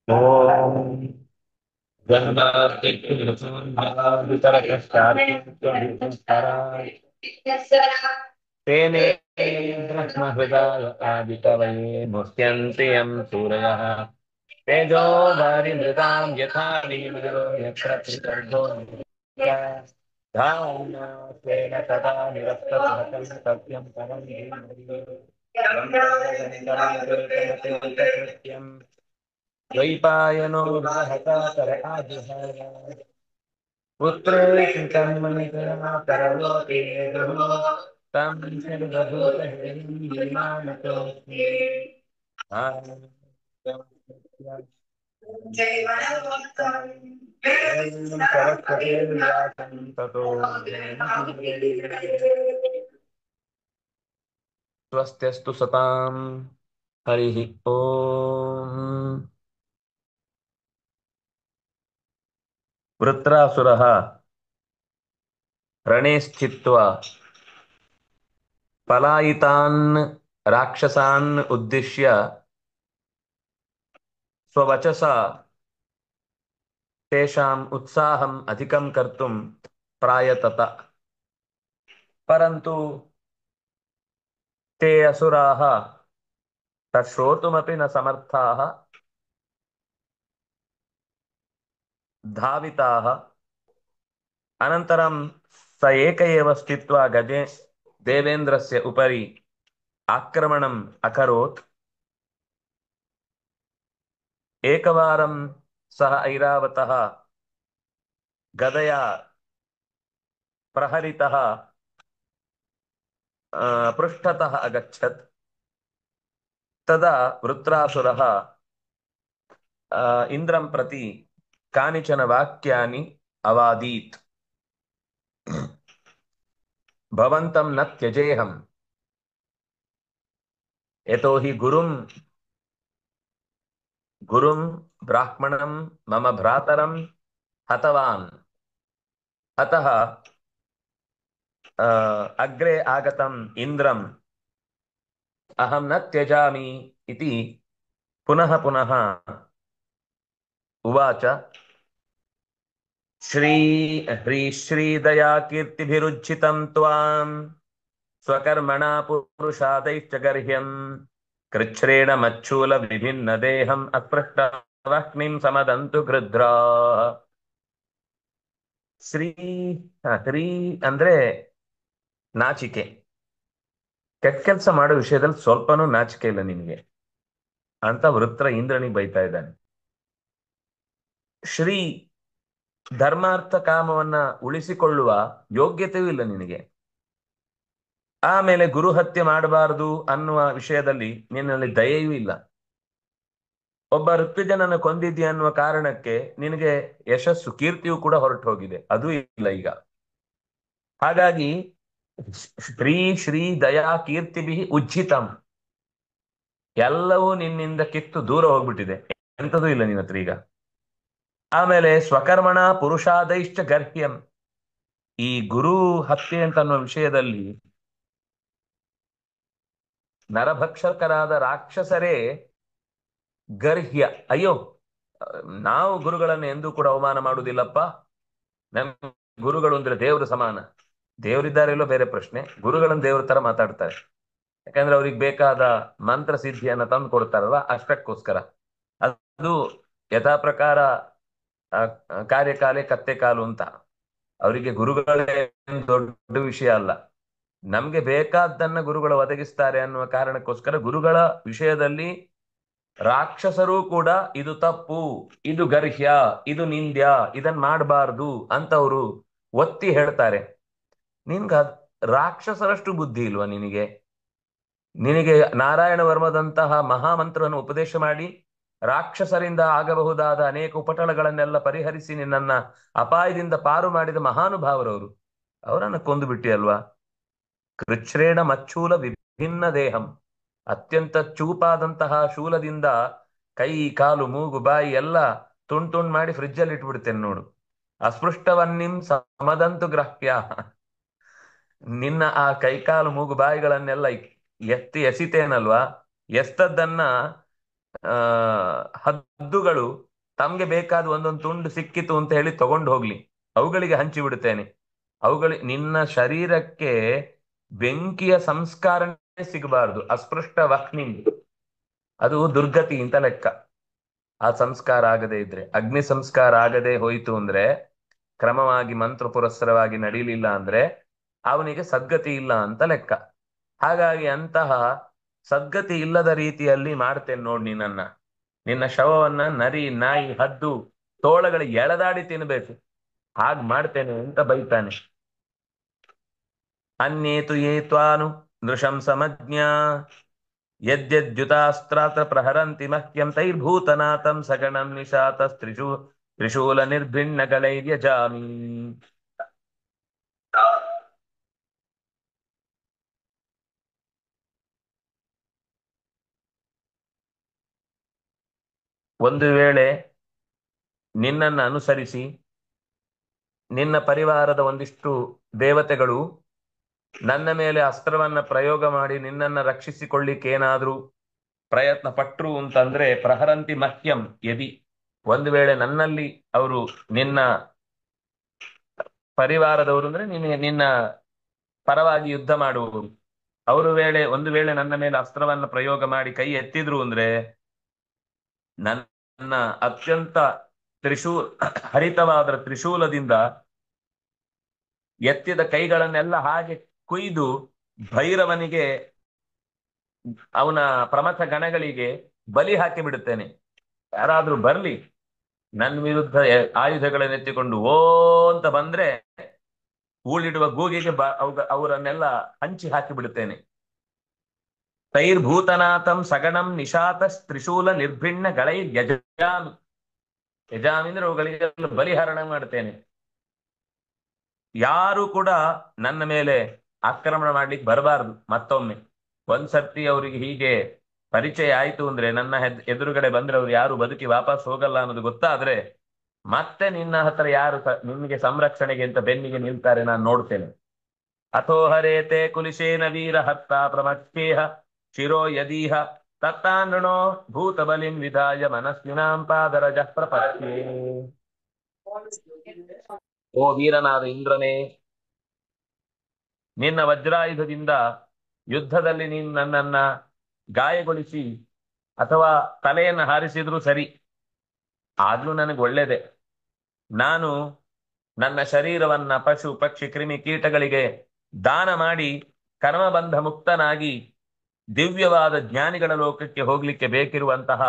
ಓಂ तेने ब्रह्महृदादिकवये मुह्यन्ति यं सूरयः तेजो वारिमृतां यथा वीर्यो यत्र त्रिसर्गो धाम्ना स्वेन तदा निरस्तकुहकं सत्यं परं धीमहि ब्रह्माण्डं द्वैपायनो महता तरकादिहाय पुत्रेति तन्मयतया परलोके गुरुः तं सर्वभूतहितं स्वस्त्यस्तु सतां हरिः ओम् वृत्रासुरः रणे स्थित्वा पलायितान् राक्षसान् उद्दिश्य स्ववचसा तेषाम् उत्साहम् अधिकं कर्तुं प्रायतत परन्तु ते असुराः तच्छ्रोतुमपि न समर्थाः धाविताः अनन्तरं स एक एव स्थित्वा गजे देवेन्द्रस्य उपरि आक्रमणम् अकरोत् एकवारं सः ऐरावतः गदया प्रहरितः पृष्ठतः अगच्छत् तदा वृत्रासुरः इन्द्रं प्रति कानिचन वाक्यानि अवादीत् भवन्तं न त्यजेऽहम् यतो हि गुरुं ब्राह्मणं मम भ्रातरं हतवान् अतः अग्रे आगतम् इन्द्रम् अहं न त्यजामि इति पुनः पुनः उवाच ह्रीश्रीदया कीर्तिभिरुज्झितं त्वां स्वकर्मणा पुरुषादैश्च गर्ह्यम् कृच्छ्रेण मच्छूल विभिन्न देहम् अस्पृष्टवह्निं समदन्तु गृध्राः ಶ್ರೀ ಶ್ರೀ ಅಂದ್ರೆ ನಾಚಿಕೆ. ಕೆಟ್ಟ ಕೆಲಸ ಮಾಡೋ ವಿಷಯದಲ್ಲಿ ಸ್ವಲ್ಪನೂ ನಾಚಿಕೆ ಇಲ್ಲ ನಿನಗೆ ಅಂತ ವೃತ್ರ ಇಂದ್ರನಿಗೆ ಬೈತಾ ಇದ್ದಾನೆ. ಶ್ರೀ ಧರ್ಮಾರ್ಥ ಕಾಮವನ್ನ ಉಳಿಸಿಕೊಳ್ಳುವ ಯೋಗ್ಯತೆಯೂ ಇಲ್ಲ ನಿನಗೆ. ಆಮೇಲೆ ಗುರು ಹತ್ಯೆ ಮಾಡಬಾರದು ಅನ್ನುವ ವಿಷಯದಲ್ಲಿ ನಿನ್ನಲ್ಲಿ ದಯೆಯೂ ಇಲ್ಲ. ಒಬ್ಬ ಋತ್ವಿಜನನ್ನು ಕೊಂದಿದ್ಯ ಅನ್ನುವ ಕಾರಣಕ್ಕೆ ನಿನಗೆ ಯಶಸ್ಸು ಕೀರ್ತಿಯೂ ಕೂಡ ಹೊರಟು ಹೋಗಿದೆ, ಅದೂ ಇಲ್ಲ ಈಗ. ಹಾಗಾಗಿ ಶ್ರೀ ಶ್ರೀ ದಯಾ ಕೀರ್ತಿಭಿ ಉಜ್ಜಿತಂ, ಎಲ್ಲವೂ ನಿನ್ನಿಂದ ಕಿತ್ತು ದೂರ ಹೋಗ್ಬಿಟ್ಟಿದೆ, ಎಂಥದೂ ಇಲ್ಲ ನಿನ್ನ ಹತ್ರ ಈಗ. ಆಮೇಲೆ ಸ್ವಕರ್ಮಣ ಪುರುಷಾದೈಶ್ಚ ಗರ್ಹ್ಯಂ, ಈ ಗುರು ಹತ್ಯೆ ಅಂತ ಅನ್ನುವ ವಿಷಯದಲ್ಲಿ ನರಭಕ್ಷಕರಾದ ರಾಕ್ಷಸರೇ ಗರ್ಹ್ಯ, ಅಯ್ಯೋ ನಾವು ಗುರುಗಳನ್ನು ಎಂದೂ ಕೂಡ ಅವಮಾನ ಮಾಡುವುದಿಲ್ಲಪ್ಪ, ನಮ್ ಗುರುಗಳು ಅಂದ್ರೆ ದೇವರು ಸಮಾನ. ದೇವರಿದ್ದಾರೆ ಇಲ್ಲೋ ಬೇರೆ ಪ್ರಶ್ನೆ, ಗುರುಗಳನ್ನು ದೇವ್ರ ತರ ಮಾತಾಡ್ತಾರೆ. ಯಾಕಂದ್ರೆ ಅವ್ರಿಗೆ ಬೇಕಾದ ಮಂತ್ರ ಸಿದ್ಧಿಯನ್ನ ತಂದು ಕೊಡ್ತಾರಲ್ಲ, ಅಷ್ಟಕ್ಕೋಸ್ಕರ. ಅದು ಯಥಾ ಪ್ರಕಾರ ಕಾರ್ಯಕಾಲೆ ಕತ್ತೆ ಕಾಲು ಅಂತ. ಅವರಿಗೆ ಗುರುಗಳೇ ದೊಡ್ಡ ವಿಷಯ ಅಲ್ಲ, ನಮ್ಗೆ ಬೇಕಾದ್ದನ್ನ ಗುರುಗಳು ಒದಗಿಸ್ತಾರೆ ಅನ್ನುವ ಕಾರಣಕ್ಕೋಸ್ಕರ ಗುರುಗಳ ವಿಷಯದಲ್ಲಿ ರಾಕ್ಷಸರೂ ಕೂಡ ಇದು ತಪ್ಪು, ಇದು ಗರ್ಹ್ಯ, ಇದು ನಿಂದ್ಯ, ಇದನ್ ಮಾಡಬಾರ್ದು ಅಂತವರು ಒತ್ತಿ ಹೇಳ್ತಾರೆ. ನಿನ್ಗ ರಾಕ್ಷಸರಷ್ಟು ಬುದ್ಧಿ ಇಲ್ವಾ ನಿನಗೆ? ನಿನಗೆ ನಾರಾಯಣ ವರ್ಮದಂತಹ ಮಹಾಮಂತ್ರವನ್ನು ಉಪದೇಶ ಮಾಡಿ ರಾಕ್ಷಸರಿಂದ ಆಗಬಹುದಾದ ಅನೇಕ ಉಪಟಳಗಳನ್ನೆಲ್ಲ ಪರಿಹರಿಸಿ ನಿನ್ನನ್ನ ಅಪಾಯದಿಂದ ಪಾರು ಮಾಡಿದ ಮಹಾನುಭಾವರವರು, ಅವರನ್ನ ಕೊಂದು ಬಿಟ್ಟಿ ಅಲ್ವಾ? ಕೃಚ್ಛ್ರೇಣ ಮಚ್ಚೂಲ ವಿಭಿನ್ನ ದೇಹಂ, ಅತ್ಯಂತ ಚೂಪಾದಂತಹ ಶೂಲದಿಂದ ಕೈ ಕಾಲು ಮೂಗು ಬಾಯಿ ಎಲ್ಲ ತುಂಡ್ ಮಾಡಿ ಫ್ರಿಜ್ಜಲ್ಲಿ ಇಟ್ಬಿಡ್ತೇನೆ ನೋಡು. ಅಸ್ಪೃಷ್ಟವನ್ನಿಂ ಸಮದಂತು ಗ್ರಾಹ್ಯ, ನಿನ್ನ ಆ ಕೈಕಾಲು ಮೂಗು ಬಾಯಿಗಳನ್ನೆಲ್ಲ ಎತ್ತಿ ಎಸಿತೇನಲ್ವಾ, ಎಸ್ತದ್ದನ್ನ ಆ ಹದ್ದುಗಳು ತಮ್ಗೆ ಬೇಕಾದ ಒಂದೊಂದು ತುಂಡು ಸಿಕ್ಕಿತು ಅಂತ ಹೇಳಿ ತಗೊಂಡು ಹೋಗ್ಲಿ, ಅವುಗಳಿಗೆ ಹಂಚಿ ಬಿಡುತ್ತೇನೆ. ನಿನ್ನ ಶರೀರಕ್ಕೆ ಬೆಂಕಿಯ ಸಂಸ್ಕಾರನೇ ಸಿಗಬಾರದು, ಅಸ್ಪೃಷ್ಟ ವಹ್ನಿಂಗ್, ಅದು ದುರ್ಗತಿ ಅಂತ ಲೆಕ್ಕ. ಆ ಸಂಸ್ಕಾರ ಆಗದೆ ಇದ್ರೆ, ಅಗ್ನಿ ಸಂಸ್ಕಾರ ಆಗದೆ ಹೋಯಿತು ಅಂದ್ರೆ, ಕ್ರಮವಾಗಿ ಮಂತ್ರ ಪುರಸ್ಸರವಾಗಿ ನಡೀಲಿಲ್ಲ ಅಂದ್ರೆ ಅವನಿಗೆ ಸದ್ಗತಿ ಇಲ್ಲ ಅಂತ ಲೆಕ್ಕ. ಹಾಗಾಗಿ ಅಂತಹ ಸದ್ಗತಿ ಇಲ್ಲದ ರೀತಿಯಲ್ಲಿ ಮಾಡ್ತೇನೆ ನೋಡಿ ನಿನ್ನ ಶವವನ್ನ ನರಿ, ನಾಯಿ, ಹದ್ದು, ತೋಳಗಳು ಎಳೆದಾಡಿ ತಿನ್ಬೇಕು, ಹಾಗ್ ಮಾಡ್ತೇನೆ ಅಂತ ಬೈತಾನೆ. ಅನ್ಯೇತು ಏತ್ವಾನು ನೃಶಂಸಮಜ್ಞಾ ಯದ್ಯದ್ಯುತಾಸ್ತ್ರಾತ್ರ ಪ್ರಹರಂತಿ ಮಹ್ಯಂ ತೈರ್ಭೂತನಾಥಂ ಸಗಣಂ ನಿಶಾತಸ್ತ್ರಿಶೂ ತ್ರಿಶೂಲ ನಿರ್ಭಿನ್ನಗಳೈರ್ಯಜಾಮಿ. ಒಂದು ವೇಳೆ ನಿನ್ನನ್ನು ಅನುಸರಿಸಿ ನಿನ್ನ ಪರಿವಾರದ ಒಂದಿಷ್ಟು ದೇವತೆಗಳು ನನ್ನ ಮೇಲೆ ಅಸ್ತ್ರವನ್ನ ಪ್ರಯೋಗ ಮಾಡಿ ನಿನ್ನನ್ನು ರಕ್ಷಿಸಿಕೊಳ್ಳಿಕ್ಕೆ ಏನಾದ್ರೂ ಪ್ರಯತ್ನ ಪಟ್ರು ಅಂತಂದ್ರೆ, ಪ್ರಹರಂತಿ ಮಹ್ಯಂ ಯದಿ, ಒಂದು ವೇಳೆ ನನ್ನಲ್ಲಿ ಅವರು, ನಿನ್ನ ಪರಿವಾರದವರು ಅಂದ್ರೆ ನಿನ್ನ ಪರವಾಗಿ ಯುದ್ಧ ಮಾಡುವವರು, ಒಂದು ವೇಳೆ ನನ್ನ ಮೇಲೆ ಅಸ್ತ್ರವನ್ನ ಪ್ರಯೋಗ ಮಾಡಿ ಕೈ ಎತ್ತಿದ್ರು ಅಂದ್ರೆ, ನನ್ನ ಅತ್ಯಂತ ಹರಿತವಾದ ತ್ರಿಶೂಲದಿಂದ ಎತ್ತಿದ ಕೈಗಳನ್ನೆಲ್ಲ ಹಾಗೆ ಕುಯ್ದು ಭೈರವನಿಗೆ, ಅವನ ಪ್ರಮಥ ಗಣಗಳಿಗೆ ಬಲಿ ಹಾಕಿ ಬಿಡುತ್ತೇನೆ. ಯಾರಾದ್ರೂ ಬರ್ಲಿ ನನ್ನ ವಿರುದ್ಧ ಆಯುಧಗಳನ್ನು ಎತ್ತಿಕೊಂಡು ಓ ಅಂತ ಬಂದ್ರೆ, ಊಳಿಡುವ ಗೂಗಿಗೆ ಅವರನ್ನೆಲ್ಲ ಹಂಚಿ ಹಾಕಿ ಬಿಡುತ್ತೇನೆ. ತೈರ್ಭೂತನಾಥಂ ಸಗಣಂ ನಿಶಾತ ತ್ರಿಶೂಲ ನಿರ್ಭಿಣ್ಣ ಗಳೈ ಯಜಾಮಿ. ಯಜಾಮಿ ಅಂದ್ರೆ ಅವುಗಳಿಗೆ ಬಲಿಹರಣ ಮಾಡ್ತೇನೆ. ಯಾರು ಕೂಡ ನನ್ನ ಮೇಲೆ ಆಕ್ರಮಣ ಮಾಡ್ಲಿಕ್ಕೆ ಬರಬಾರದು. ಮತ್ತೊಮ್ಮೆ ಒಂದ್ಸರ್ತಿ ಅವರಿಗೆ ಹೀಗೆ ಪರಿಚಯ ಆಯ್ತು ಅಂದ್ರೆ, ನನ್ನ ಎದುರುಗಡೆ ಬಂದ್ರೆ ಅವ್ರು ಯಾರು ಬದುಕಿ ವಾಪಸ್ ಹೋಗಲ್ಲ ಅನ್ನೋದು ಗೊತ್ತಾದ್ರೆ, ಮತ್ತೆ ನಿನ್ನ ಹತ್ರ ಯಾರು ನಿಮಗೆ ಸಂರಕ್ಷಣೆಗೆ ಅಂತ ಬೆನ್ನಿಗೆ ನಿಲ್ತಾರೆ ನಾನು ನೋಡ್ತೇನೆ. ಅಥೋ ಹರೇತೆ ಕುಲಿಶೇನ ವೀರ ಹತ್ತ ಪ್ರಮಕ್ಷೇಹ ಶಿರೋ ಯದೀಹ ತತ್ತಾನೃಣೋ ಭೂತ ಬಲಿಂ ವಿಧಾಯ ಮನಸ್ವಿನಾಂ ಪಾದರಜ ಪ್ರಪಕ್ಷೇ. ಓ ವೀರನಾದ ಇಂದ್ರನೇ, ನಿನ್ನ ವಜ್ರಾಯುಧದಿಂದ ಯುದ್ಧದಲ್ಲಿ ನೀನು ನನ್ನನ್ನ ಗಾಯಗೊಳಿಸಿ ಅಥವಾ ತಲೆಯನ್ನು ಹಾರಿಸಿದ್ರು ಸರಿ, ಆದ್ರೂ ನನಗೆ ಒಳ್ಳೇದೆ. ನಾನು ನನ್ನ ಶರೀರವನ್ನ ಪಶು ಪಕ್ಷಿ ಕ್ರಿಮಿ ಕೀಟಗಳಿಗೆ ದಾನ ಮಾಡಿ ಕರ್ಮಬಂಧ ಮುಕ್ತನಾಗಿ ದಿವ್ಯವಾದ ಜ್ಞಾನಿಗಳ ಲೋಕಕ್ಕೆ ಹೋಗ್ಲಿಕ್ಕೆ ಬೇಕಿರುವಂತಹ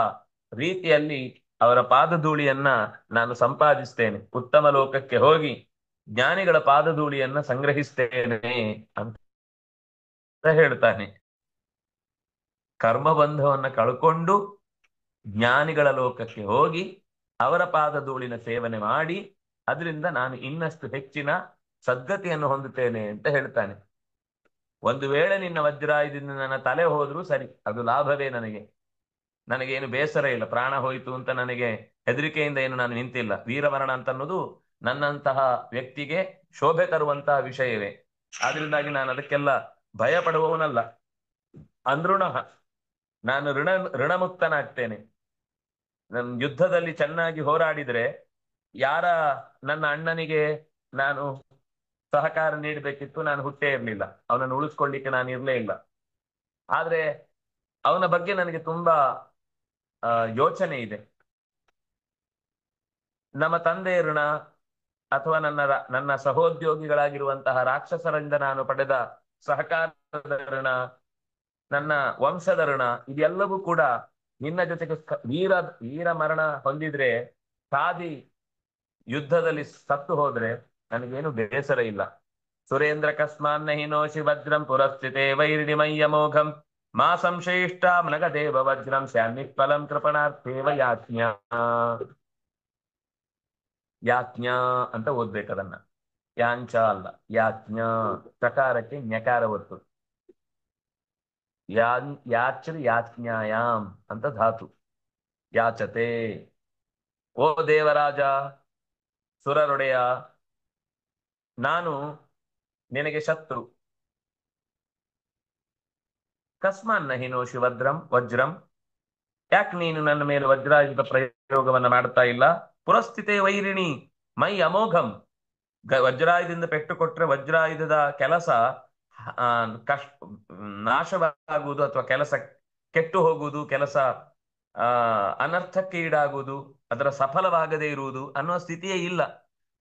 ರೀತಿಯಲ್ಲಿ ಅವರ ಪಾದಧೂಳಿಯನ್ನ ನಾನು ಸಂಪಾದಿಸ್ತೇನೆ. ಉತ್ತಮ ಲೋಕಕ್ಕೆ ಹೋಗಿ ಜ್ಞಾನಿಗಳ ಪಾದಧೂಳಿಯನ್ನ ಸಂಗ್ರಹಿಸ್ತೇನೆ ಅಂತ ಹೇಳ್ತಾನೆ. ಕರ್ಮಬಂಧವನ್ನ ಕಳ್ಕೊಂಡು ಜ್ಞಾನಿಗಳ ಲೋಕಕ್ಕೆ ಹೋಗಿ ಅವರ ಪಾದಧೂಳಿನ ಸೇವನೆ ಮಾಡಿ ಅದರಿಂದ ನಾನು ಇನ್ನಷ್ಟು ಹೆಚ್ಚಿನ ಸದ್ಗತಿಯನ್ನು ಹೊಂದುತ್ತೇನೆ ಅಂತ ಹೇಳ್ತಾನೆ. ಒಂದು ವೇಳೆ ನಿನ್ನ ವಜ್ರಾಯುಧದಿಂದ ನನ್ನ ತಲೆ ಹೋದ್ರೂ ಸರಿ, ಅದು ಲಾಭವೇ ನನಗೆ. ನನಗೇನು ಬೇಸರ ಇಲ್ಲ, ಪ್ರಾಣ ಹೋಯಿತು ಅಂತ ನನಗೆ ಹೆದರಿಕೆಯಿಂದ ಏನು ನಾನು ನಿಂತಿಲ್ಲ. ವೀರಮರಣ ಅಂತ ಅನ್ನೋದು ನನ್ನಂತಹ ವ್ಯಕ್ತಿಗೆ ಶೋಭೆ ತರುವಂತಹ ವಿಷಯವೇ. ಆದ್ರಿಂದಾಗಿ ನಾನು ಅದಕ್ಕೆಲ್ಲ ಭಯ ಪಡುವವನಲ್ಲ. ಅಂದ್ರುಣ ನಾನು ಋಣಮುಕ್ತನಾಗ್ತೇನೆ. ನನ್ನ ಯುದ್ಧದಲ್ಲಿ ಚೆನ್ನಾಗಿ ಹೋರಾಡಿದ್ರೆ ಯಾರ ನನ್ನ ಅಣ್ಣನಿಗೆ ನಾನು ಸಹಕಾರ ನೀಡಬೇಕಿತ್ತು, ನಾನು ಹುಟ್ಟೇ ಇರಲಿಲ್ಲ, ಅವನನ್ನು ಉಳಿಸ್ಕೊಳ್ಳಿಕ್ಕೆ ನಾನು ಇರಲೇ ಇಲ್ಲ. ಆದ್ರೆ ಅವನ ಬಗ್ಗೆ ನನಗೆ ತುಂಬಾ ಯೋಚನೆ ಇದೆ. ನಮ್ಮ ತಂದೆ ಋಣ ಅಥವಾ ನನ್ನ ಸಹೋದ್ಯೋಗಿಗಳಾಗಿರುವಂತಹ ರಾಕ್ಷಸರಿಂದ ನಾನು ಪಡೆದ ಸಹಕಾರದ ಋಣ, ನನ್ನ ವಂಶದ ಋಣ, ಇದೆಲ್ಲವೂ ಕೂಡ ನಿನ್ನ ಜೊತೆಗೆ ವೀರ ಮರಣ ಹೊಂದಿದ್ರೆ, ಸಾದಿ ಯುದ್ಧದಲ್ಲಿ ಸತ್ತು ಹೋದ್ರೆ ನನಗೇನು ಬೇಸರ ಇಲ್ಲ. ಸುರೇಂದ್ರ ಕಸ್ಮಾನ್ನ ಹಿನೋಷಿ ವಜ್ರಂ ಪುರಸ್ಥಿತೇ ವೈರಿಣಿಮಯ್ಯ ಮೋಘಂ ಮಾ ಸಂಶಯಿಷ್ಟ ಮೃಗದೇವ ವಜ್ರಂ ಸ್ಯಾನ್ನಿಫಲಂ ಕೃಪಣಾರ್ಥೇವ ಯಾಜ್ಞಾ. ಯಾಜ್ಞಾ ಅಂತ ಓದ್ಬೇಕದನ್ನ, ಯಾಂಚ ಅಲ್ಲ, ಯಾಜ್ಞಾ. ಚಕಾರಕ್ಕೆ ಞಕಾರ ಒತ್ತು. ಯಾಚ್ರಿ ಯಾಜ್ಞಾಯಾಮ್ ಅಂತ ಧಾತು. ಯಾಚತೆ. ಓ ದೇವರಾಜ, ಸುರರೊಡೆಯ, ನಾನು ನಿನಗೆ ಶತ್ರು. ಕಸ್ಮಾನ್ನ ಹಿನೋಷಿ ವಜ್ರಂ, ಯಾಕೆ ನೀನು ನನ್ನ ಮೇಲೆ ವಜ್ರಾಯುಧದ ಪ್ರಯೋಗವನ್ನ ಮಾಡ್ತಾ ಇಲ್ಲ? ಪುರಸ್ಥಿತೇ ವೈರಿಣಿ ಮೈ ಅಮೋಘಂ. ವಜ್ರಾಯುಧದಿಂದ ಪೆಟ್ಟು ಕೊಟ್ರೆ ವಜ್ರಾಯುಧದ ಕೆಲಸ ಆ, ಕಷ್ ನಾಶವಾಗುವುದು ಅಥವಾ ಕೆಲಸ ಕೆಟ್ಟು ಹೋಗುವುದು, ಕೆಲಸ ಆ ಅನರ್ಥಕ್ಕೆ ಈಡಾಗುವುದು, ಅದರ ಸಫಲವಾಗದೇ ಇರುವುದು ಅನ್ನುವ ಸ್ಥಿತಿಯೇ ಇಲ್ಲ.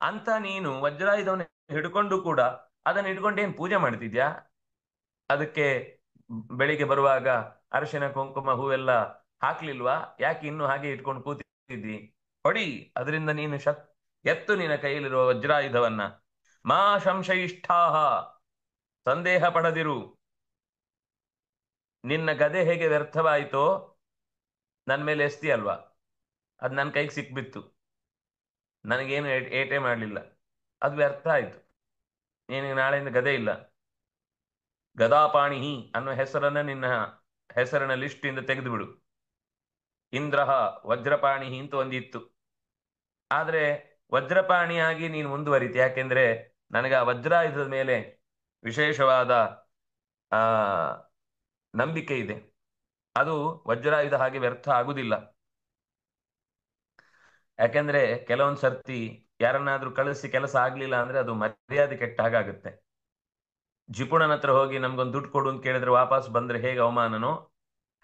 ಅಂತ ನೀನು ವಜ್ರಾಯುಧವನ್ನು ಹಿಡ್ಕೊಂಡು ಕೂಡ ಅದನ್ನ ಹಿಡ್ಕೊಂಡು ಏನ್ ಪೂಜೆ ಮಾಡ್ತಿದ್ಯಾ? ಅದಕ್ಕೆ ಬೆಳಿಗ್ಗೆ ಬರುವಾಗ ಅರಿಶಿನ ಕುಂಕುಮ ಹೂವೆಲ್ಲ ಹಾಕ್ಲಿಲ್ವಾ? ಯಾಕೆ ಇನ್ನು ಹಾಗೆ ಇಟ್ಕೊಂಡು ಕೂತಿದ್ದಿ? ಹೊಡಿ, ಅದರಿಂದ ನೀನು ಎತ್ತು ನಿನ್ನ ಕೈಯಲ್ಲಿರುವ ವಜ್ರಾಯುಧವನ್ನ. ಮಾ ಸಂಶಯಿಷ್ಠಾಹ, ಸಂದೇಹ ಪಡದಿರು. ನಿನ್ನ ಗದೆ ಹೇಗೆ ವ್ಯರ್ಥವಾಯಿತೋ, ನನ್ನ ಮೇಲೆ ಎಸ್ತಿ ಅಲ್ವಾ, ಅದು ನನ್ನ ಕೈಗೆ ಸಿಕ್ಬಿತ್ತು, ನನಗೇನು ಏಟೇ ಮಾಡಲಿಲ್ಲ, ಅದು ವ್ಯರ್ಥ ಆಯ್ತು. ನಿನಗೆ ನಾಳೆಯಿಂದ ಗದೆ ಇಲ್ಲ. ಗದಾಪಾಣಿಹಿ ಅನ್ನೋ ಹೆಸರನ್ನ ನಿನ್ನ ಹೆಸರಿನ ಲಿಸ್ಟ್ ಇಂದ ತೆಗೆದು ಬಿಡು. ಇಂದ್ರಹ ವಜ್ರಪಾಣಿಹಿ ಅಂತ ಒಂದಿತ್ತು, ಆದ್ರೆ ವಜ್ರಪಾಣಿಯಾಗಿ ನೀನು ಮುಂದುವರಿತಿ. ಯಾಕೆಂದ್ರೆ ನನಗೆ ಆ ವಜ್ರಾಯುಧದ ಮೇಲೆ ವಿಶೇಷವಾದ ಆ ನಂಬಿಕೆ ಇದೆ. ಅದು ವಜ್ರಾಯುಧ ಹಾಗೆ ವ್ಯರ್ಥ ಆಗುದಿಲ್ಲ. ಯಾಕೆಂದ್ರೆ ಕೆಲವೊಂದ್ ಸರ್ತಿ ಯಾರನ್ನಾದ್ರೂ ಕಳಿಸಿ ಕೆಲಸ ಆಗ್ಲಿಲ್ಲ ಅಂದ್ರೆ ಅದು ಮರ್ಯಾದೆ ಕೆಟ್ಟ ಹಾಗಾಗುತ್ತೆ. ಜಿಪುಣನ ಹತ್ರ ಹೋಗಿ ನಮ್ಗೊಂದು ದುಡ್ಡು ಕೊಡು ಅಂತ ಕೇಳಿದ್ರೆ ವಾಪಸ್ ಬಂದ್ರೆ ಹೇಗೆ ಅವಮಾನನೋ,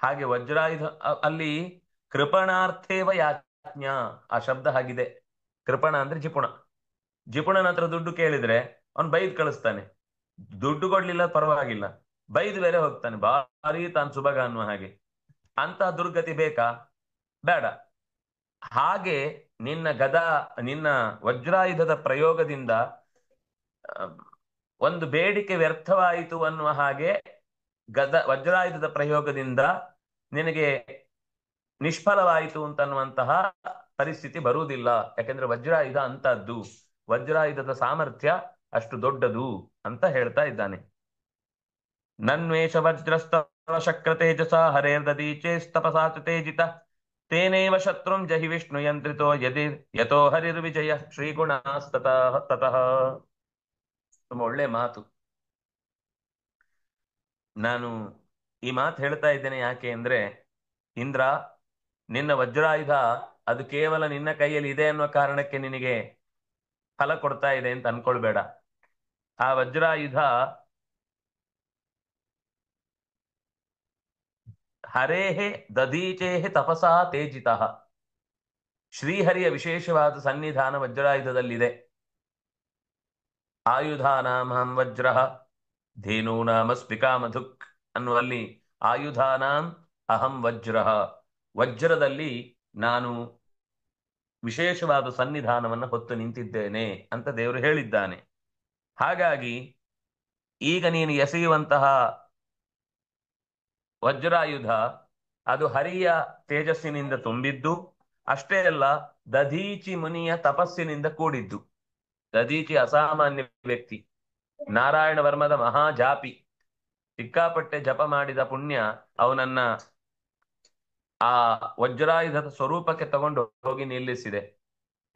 ಹಾಗೆ ವಜ್ರಾಯುಧ ಅಲ್ಲಿ ಕೃಪಣಾರ್ಥೇವ ಯಾಜ್ಞ, ಆ ಶಬ್ದ ಹಾಗಿದೆ. ಕೃಪಣ ಅಂದ್ರೆ ಜಿಪುಣ. ಜಿಪುಣನ ಹತ್ರ ದುಡ್ಡು ಕೇಳಿದ್ರೆ ಅವ್ನು ಬೈದ್ ಕಳಿಸ್ತಾನೆ. ದುಡ್ಡು ಕೊಡ್ಲಿಲ್ಲ ಪರವಾಗಿಲ್ಲ, ಬೈದ್ ಬೇರೆ ಹೋಗ್ತಾನೆ, ಭಾರಿ ತಾನು ಸುಭಗ ಅನ್ನುವ ಹಾಗೆ. ಅಂತ ದುರ್ಗತಿ ಬೇಕಾ? ಬೇಡ. ಹಾಗೆ ನಿನ್ನ ವಜ್ರಾಯುಧದ ಪ್ರಯೋಗದಿಂದ ಒಂದು ಬೇಡಿಕೆ ವ್ಯರ್ಥವಾಯಿತು ಅನ್ನುವ ಹಾಗೆ ವಜ್ರಾಯುಧದ ಪ್ರಯೋಗದಿಂದ ನಿನಗೆ ನಿಷ್ಫಲವಾಯಿತು ಅಂತನ್ನುವಂತಹ ಪರಿಸ್ಥಿತಿ ಬರುವುದಿಲ್ಲ. ಯಾಕೆಂದ್ರೆ ವಜ್ರಾಯುಧ ಅಂತದ್ದು, ವಜ್ರಾಯುಧದ ಸಾಮರ್ಥ್ಯ ಅಷ್ಟು ದೊಡ್ಡದು ಅಂತ ಹೇಳ್ತಾ ಇದ್ದಾನೆ. ನನ್ವೇಷ ವಜ್ರಸ್ತವ ಶಕ್ರ ತೇಜಸ ಹರೇರ್ದೀಚೇಸ್ತಪಸಾ ತೇಜಿತ ತೇನೇವ ಶತ್ರುಂ ಜಹಿ ವಿಷ್ಣು ಯಂತ್ರಿತೋ ಯತೋ ಹರಿರ್ವಿಜಯ ಶ್ರೀಗುಣಾಸ್ತತಃ ತತಃ. ತುಂಬಾ ಒಳ್ಳೆ ಮಾತು. ನಾನು ಈ ಮಾತು ಹೇಳ್ತಾ ಇದ್ದೇನೆ ಯಾಕೆ ಅಂದ್ರೆ, ಇಂದ್ರ, ನಿನ್ನ ವಜ್ರಾಯುಧ ಅದು ಕೇವಲ ನಿನ್ನ ಕೈಯಲ್ಲಿ ಇದೆ ಅನ್ನೋ ಕಾರಣಕ್ಕೆ ನಿನಗೆ ಫಲ ಕೊಡ್ತಾ ಇದೆ ಅಂತ ಅನ್ಕೊಳ್ಬೇಡ. ಆ ವಜ್ರಾಯುಧ ಹರೇಹೆ ದಧೀಚೇಹೆ ತಪಸಾ ತೇಜಿತಃ, ಶ್ರೀಹರಿಯ ವಿಶೇಷವಾದ ಸನ್ನಿಧಾನ ವಜ್ರಾಯುಧದಲ್ಲಿದೆ. ಆಯುಧಾನಾಂ ವಜ್ರ ಧೇನೂನಾಮಸ್ಪಿಕಾ ಮಧುಕ್ ಅನ್ನುವಲ್ಲಿ ಆಯುಧಾನಾಂ ಅಹಂ ವಜ್ರ, ವಜ್ರದಲ್ಲಿ ನಾನು ವಿಶೇಷವಾದ ಸನ್ನಿಧಾನವನ್ನು ಹೊತ್ತು ನಿಂತಿದ್ದೇನೆ ಅಂತ ದೇವರು ಹೇಳಿದ್ದಾನೆ. ಹಾಗಾಗಿ ಈಗ ನೀನು ಎಸೆಯುವಂತಹ ವಜ್ರಾಯುಧ ಅದು ಹರಿಯ ತೇಜಸ್ಸಿನಿಂದ ತುಂಬಿದ್ದು, ಅಷ್ಟೇ ಅಲ್ಲ ದಧೀಚಿ ಮುನಿಯ ತಪಸ್ಸಿನಿಂದ ಕೂಡಿದ್ದು. ದಧೀಚಿ ಅಸಾಮಾನ್ಯ ವ್ಯಕ್ತಿ, ನಾರಾಯಣ ವರ್ಮದ ಮಹಾಜಾಪಿ, ಸಿಕ್ಕಾಪಟ್ಟೆ ಜಪ ಮಾಡಿದ ಪುಣ್ಯ ಅವನನ್ನ ಆ ವಜ್ರಾಯುಧದ ಸ್ವರೂಪಕ್ಕೆ ತಗೊಂಡು ಹೋಗಿ ನಿಲ್ಲಿಸಿದೆ.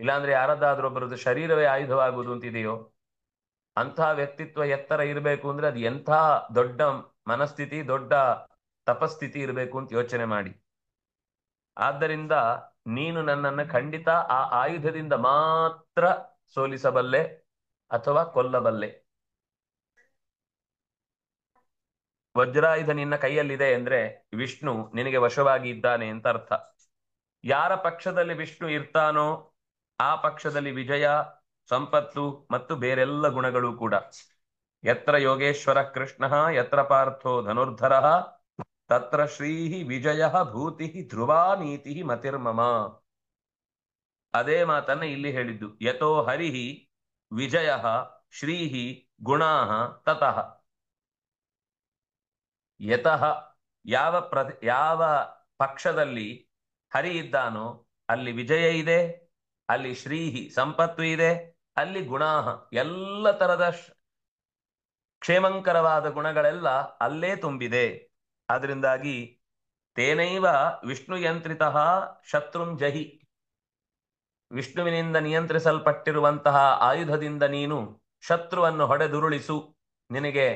ಇಲ್ಲಾಂದ್ರೆ ಯಾರದ್ದಾದ್ರೊಬ್ಬರದ್ದು ಶರೀರವೇ ಆಯುಧವಾಗುವುದು ಅಂತಿದೆಯೋ? ಅಂತಹ ವ್ಯಕ್ತಿತ್ವ ಎತ್ತರ ಇರಬೇಕು ಅಂದ್ರೆ ಅದು ಎಂಥ ದೊಡ್ಡ ಮನಸ್ಥಿತಿ, ದೊಡ್ಡ ತಪಸ್ಥಿತಿ ಇರಬೇಕು ಅಂತ ಯೋಚನೆ ಮಾಡಿ. ಆದ್ದರಿಂದ ನೀನು ನನ್ನನ್ನು ಖಂಡಿತ ಆ ಆಯುಧದಿಂದ ಮಾತ್ರ ಸೋಲಿಸಬಲ್ಲೆ ಅಥವಾ ಕೊಲ್ಲಬಲ್ಲೆ. ವಜ್ರಾಯುಧ ನಿನ್ನ ಕೈಯಲ್ಲಿದೆ ಅಂದ್ರೆ ವಿಷ್ಣು ನಿನಗೆ ವಶವಾಗಿ ಇದ್ದಾನೆ ಅಂತ ಅರ್ಥ. ಯಾರ ಪಕ್ಷದಲ್ಲಿ ವಿಷ್ಣು ಇರ್ತಾನೋ ಆ ಪಕ್ಷದಲ್ಲಿ ವಿಜಯ, ಸಂಪತ್ತು ಮತ್ತು ಬೇರೆಲ್ಲ ಗುಣಗಳು ಕೂಡ. ಯತ್ರ ಯೋಗೇಶ್ವರ ಕೃಷ್ಣ ಯತ್ರ ಪಾರ್ಥೋ ಧನುರ್ಧರ ತತ್ರ ಶ್ರೀಹಿ ವಿಜಯ ಭೂತಿ ಧ್ರುವಾ ನೀತಿ ಮತಿರ್ಮಮ. ಅದೇ ಮಾತನ್ನ ಇಲ್ಲಿ ಹೇಳಿದ್ದು. ಯತೋ ಹರಿಹಿ ವಿಜಯ ಶ್ರೀಹಿ ಗುಣಾ ತತಃ. ಯತಃ ಯಾವ ಪಕ್ಷದಲ್ಲಿ ಹರಿ ಇದ್ದಾನೋ ಅಲ್ಲಿ ವಿಜಯ ಇದೆ, ಅಲ್ಲಿ ಶ್ರೀಹಿ ಸಂಪತ್ತು ಇದೆ, ಅಲ್ಲಿ ಗುಣಾಹ ಎಲ್ಲ ತರದ ಕ್ಷೇಮಂಕರವಾದ ಗುಣಗಳೆಲ್ಲ ಅಲ್ಲೇ ತುಂಬಿದೆ. ಆದ್ರಿಂದಾಗಿ ತೇನೈವ ವಿಷ್ಣು ಯಂತ್ರಿತ ಶತ್ರುಂ ಜಹಿ, ವಿಷ್ಣುವಿನಿಂದ ನಿಯಂತ್ರಿಸಲ್ಪಟ್ಟಿರುವಂತಹ ಆಯುಧದಿಂದ ನೀನು ಶತ್ರುವನ್ನು ಹೊಡೆದುರುಳಿಸು. ನಿನಗೆ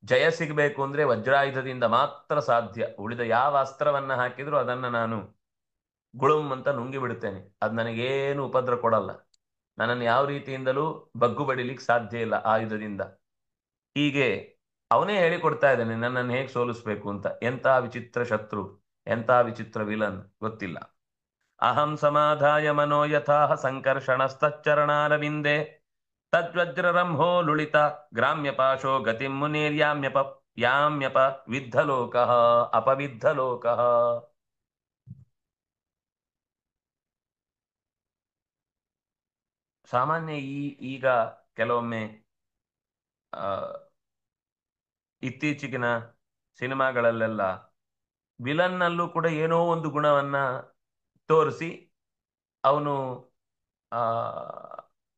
ಜಯ ಸಿಗಬೇಕು ಅಂದ್ರೆ ವಜ್ರಾಯುಧದಿಂದ ಮಾತ್ರ ಸಾಧ್ಯ. ಉಳಿದ ಯಾವ ಅಸ್ತ್ರವನ್ನ ಹಾಕಿದ್ರು ಅದನ್ನ ನಾನು ಗುಳುಂ ಅಂತ ನುಂಗಿ ಬಿಡುತ್ತೇನೆ. ಅದು ನನಗೇನು ಉಪದ್ರ ಕೊಡಲ್ಲ. ನನ್ನನ್ನು ಯಾವ ರೀತಿಯಿಂದಲೂ ಬಗ್ಗು ಬಡಿಲಿಕ್ಕೆ ಸಾಧ್ಯ ಇಲ್ಲ ಆಯುಧದಿಂದ. ಹೀಗೆ ಅವನೇ ಹೇಳಿಕೊಡ್ತಾ ಇದ್ದಾನೆ ನನ್ನನ್ನು ಹೇಗೆ ಸೋಲಿಸ್ಬೇಕು ಅಂತ. ಎಂಥ ವಿಚಿತ್ರ ಶತ್ರು, ಎಂಥ ವಿಚಿತ್ರ ವಿಲನ್ ಗೊತ್ತಿಲ್ಲ. ಅಹಂ ಸಮಾಧಾಯ ಮನೋ ಯಥಾ ಸಂಕರ್ಷಣಸ್ತಚ್ಚರಣಾರವಿಂದೆ ತದ್ವಜ್ರರಂಹೋ ಲುಳಿತ ಗ್ರಾಮ್ಯಪಾಶೋ ಗತಿಂ ಮುನೇರ್ಯಾಮ್ಯಪ ಯಾಮ್ಯಪ ವಿದ್ಧಲೋಕಃ ಅಪವಿದ್ಧಲೋಕಃ. ಸಾಮಾನ್ಯ ಈಗ ಕೆಲವೊಮ್ಮೆ ಆ ಇತ್ತೀಚಿಗಿನ ಸಿನಿಮಾಗಳಲ್ಲೆಲ್ಲ ವಿಲನ್ನಲ್ಲೂ ಕೂಡ ಏನೋ ಒಂದು ಗುಣವನ್ನ ತೋರಿಸಿ ಅವನು ಆ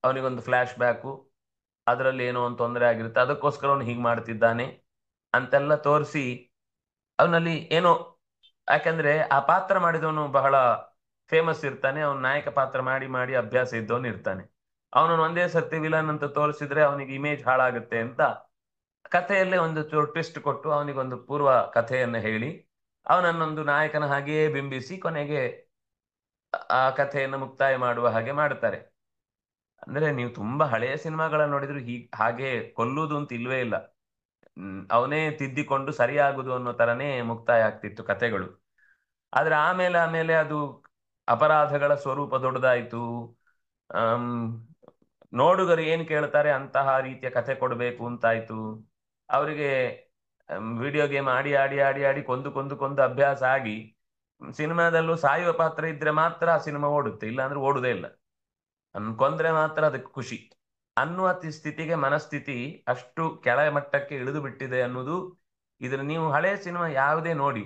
ಅವನಿಗೊಂದು ಫ್ಲಾಶ್ ಬ್ಯಾಕು, ಅದರಲ್ಲಿ ಏನೋ ಒಂದು ತೊಂದರೆ ಆಗಿರುತ್ತೆ, ಅದಕ್ಕೋಸ್ಕರ ಅವನು ಹೀಗೆ ಮಾಡ್ತಿದ್ದಾನೆ ಅಂತೆಲ್ಲ ತೋರಿಸಿ ಅವನಲ್ಲಿ ಏನೋ, ಯಾಕಂದ್ರೆ ಆ ಪಾತ್ರ ಮಾಡಿದವನು ಬಹಳ ಫೇಮಸ್ ಇರ್ತಾನೆ, ಅವನು ನಾಯಕ ಪಾತ್ರ ಮಾಡಿ ಮಾಡಿ ಅಭ್ಯಾಸ ಇದ್ದವನು ಇರ್ತಾನೆ. ಅವನನ್ನು ಒಂದೇ ಸರ್ತಿ ವಿಲನ್ ಅಂತ ತೋರಿಸಿದ್ರೆ ಅವನಿಗೆ ಇಮೇಜ್ ಹಾಳಾಗುತ್ತೆ ಅಂತ ಕಥೆಯಲ್ಲೇ ಒಂದು ಟ್ವಿಸ್ಟ್ ಕೊಟ್ಟು ಅವನಿಗೊಂದು ಪೂರ್ವ ಕಥೆಯನ್ನು ಹೇಳಿ ಅವನನ್ನೊಂದು ನಾಯಕನ ಹಾಗೆಯೇ ಬಿಂಬಿಸಿ ಕೊನೆಗೆ ಆ ಕಥೆಯನ್ನು ಮುಕ್ತಾಯ ಮಾಡುವ ಹಾಗೆ ಮಾಡ್ತಾರೆ. ಅಂದ್ರೆ ನೀವು ತುಂಬಾ ಹಳೆಯ ಸಿನಿಮಾಗಳನ್ನ ನೋಡಿದ್ರು ಹಾಗೆ ಕೊಲ್ಲುವುದು ಅಂತ ಇಲ್ವೇ ಇಲ್ಲ. ಅವನೇ ತಿದ್ದಿಕೊಂಡು ಸರಿಯಾಗುದು ಅನ್ನೋ ತರನೇ ಮುಕ್ತಾಯ ಆಗ್ತಿತ್ತು ಕಥೆಗಳು. ಆದ್ರೆ ಆಮೇಲೆ ಆಮೇಲೆ ಅದು ಅಪರಾಧಗಳ ಸ್ವರೂಪ ದೊಡ್ಡದಾಯ್ತು. ನೋಡುಗರು ಏನ್ ಕೇಳ್ತಾರೆ ಅಂತಹ ರೀತಿಯ ಕಥೆ ಕೊಡಬೇಕು ಅಂತಾಯ್ತು. ಅವರಿಗೆ ವಿಡಿಯೋ ಗೇಮ್ ಆಡಿ ಆಡಿ ಆಡಿ ಆಡಿ ಕೊಂದು ಕೊಂದು ಕೊಂದು ಅಭ್ಯಾಸ ಆಗಿ ಸಿನಿಮಾದಲ್ಲೂ ಸಾಯುವ ಪಾತ್ರ ಇದ್ರೆ ಮಾತ್ರ ಆ ಸಿನಿಮಾ ಓಡುತ್ತೆ, ಇಲ್ಲ ಅಂದ್ರೆ ಓಡುದೇ ಇಲ್ಲ. ಕೊಂದ್ರೆ ಮಾತ್ರ ಅದಕ್ಕೆ ಖುಷಿ ಅನ್ನುವ ಸ್ಥಿತಿಗೆ ಮನಸ್ಥಿತಿ ಅಷ್ಟು ಕೆಳ ಮಟ್ಟಕ್ಕೆ ಇಳಿದು ಬಿಟ್ಟಿದೆ ಅನ್ನೋದು. ಇದ್ರ ನೀವು ಹಳೆ ಸಿನಿಮಾ ಯಾವುದೇ ನೋಡಿ,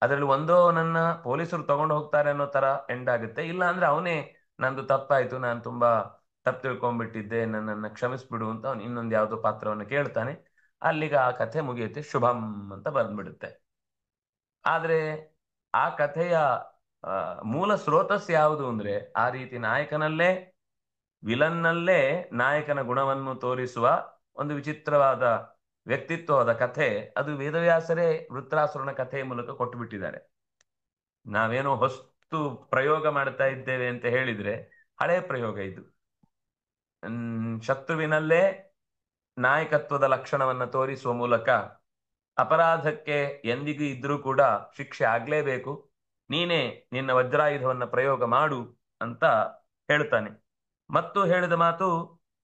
ಅದರಲ್ಲಿ ಒಂದೋ ನನ್ನ ಪೊಲೀಸರು ತಗೊಂಡು ಹೋಗ್ತಾರೆ ಅನ್ನೋ ತರ ಎಂಡ್ ಆಗುತ್ತೆ, ಇಲ್ಲ ಅಂದ್ರೆ ಅವನೇ ನಂದು ತಪ್ಪಾಯ್ತು, ನಾನು ತುಂಬಾ ತಪ್ಪು ತಿಳ್ಕೊಂಡ್ಬಿಟ್ಟಿದ್ದೆ, ನನ್ನನ್ನು ಕ್ಷಮಿಸ್ಬಿಡು ಅಂತ ಅವನು ಇನ್ನೊಂದು ಯಾವುದೋ ಪಾತ್ರವನ್ನು ಕೇಳ್ತಾನೆ. ಅಲ್ಲಿಗೆ ಆ ಕಥೆ ಮುಗಿಯುತ್ತೆ, ಶುಭಂ ಅಂತ ಬಂದ್ಬಿಡುತ್ತೆ. ಆದ್ರೆ ಆ ಕಥೆಯ ಮೂಲ ಸ್ರೋತಸ್ ಯಾವುದು ಅಂದ್ರೆ ಆ ರೀತಿ ನಾಯಕನಲ್ಲೇ ವಿಲನ್ನಲ್ಲೇ ನಾಯಕನ ಗುಣವನ್ನು ತೋರಿಸುವ ಒಂದು ವಿಚಿತ್ರವಾದ ವ್ಯಕ್ತಿತ್ವವಾದ ಕಥೆ. ಅದು ವೇದವ್ಯಾಸರೇ ವೃತ್ರಾಸುರನ ಕಥೆಯ ಮೂಲಕ ಕೊಟ್ಟು ಬಿಟ್ಟಿದ್ದಾರೆ. ನಾವೇನೋ ಹೊಸ್ತು ಪ್ರಯೋಗ ಮಾಡ್ತಾ ಇದ್ದೇವೆ ಅಂತ ಹೇಳಿದ್ರೆ ಹಳೆಯ ಪ್ರಯೋಗ ಇದು. ಶತ್ರುವಿನಲ್ಲೇ ನಾಯಕತ್ವದ ಲಕ್ಷಣವನ್ನ ತೋರಿಸುವ ಮೂಲಕ ಅಪರಾಧಕ್ಕೆ ಎಂದಿಗೂ ಇದ್ರೂ ಕೂಡ ಶಿಕ್ಷೆ ಆಗ್ಲೇಬೇಕು, ನೀನೇ ನಿನ್ನ ವಜ್ರಾಯುಧವನ್ನ ಪ್ರಯೋಗ ಮಾಡು ಅಂತ ಹೇಳ್ತಾನೆ. ಮತ್ತು ಹೇಳಿದ ಮಾತು,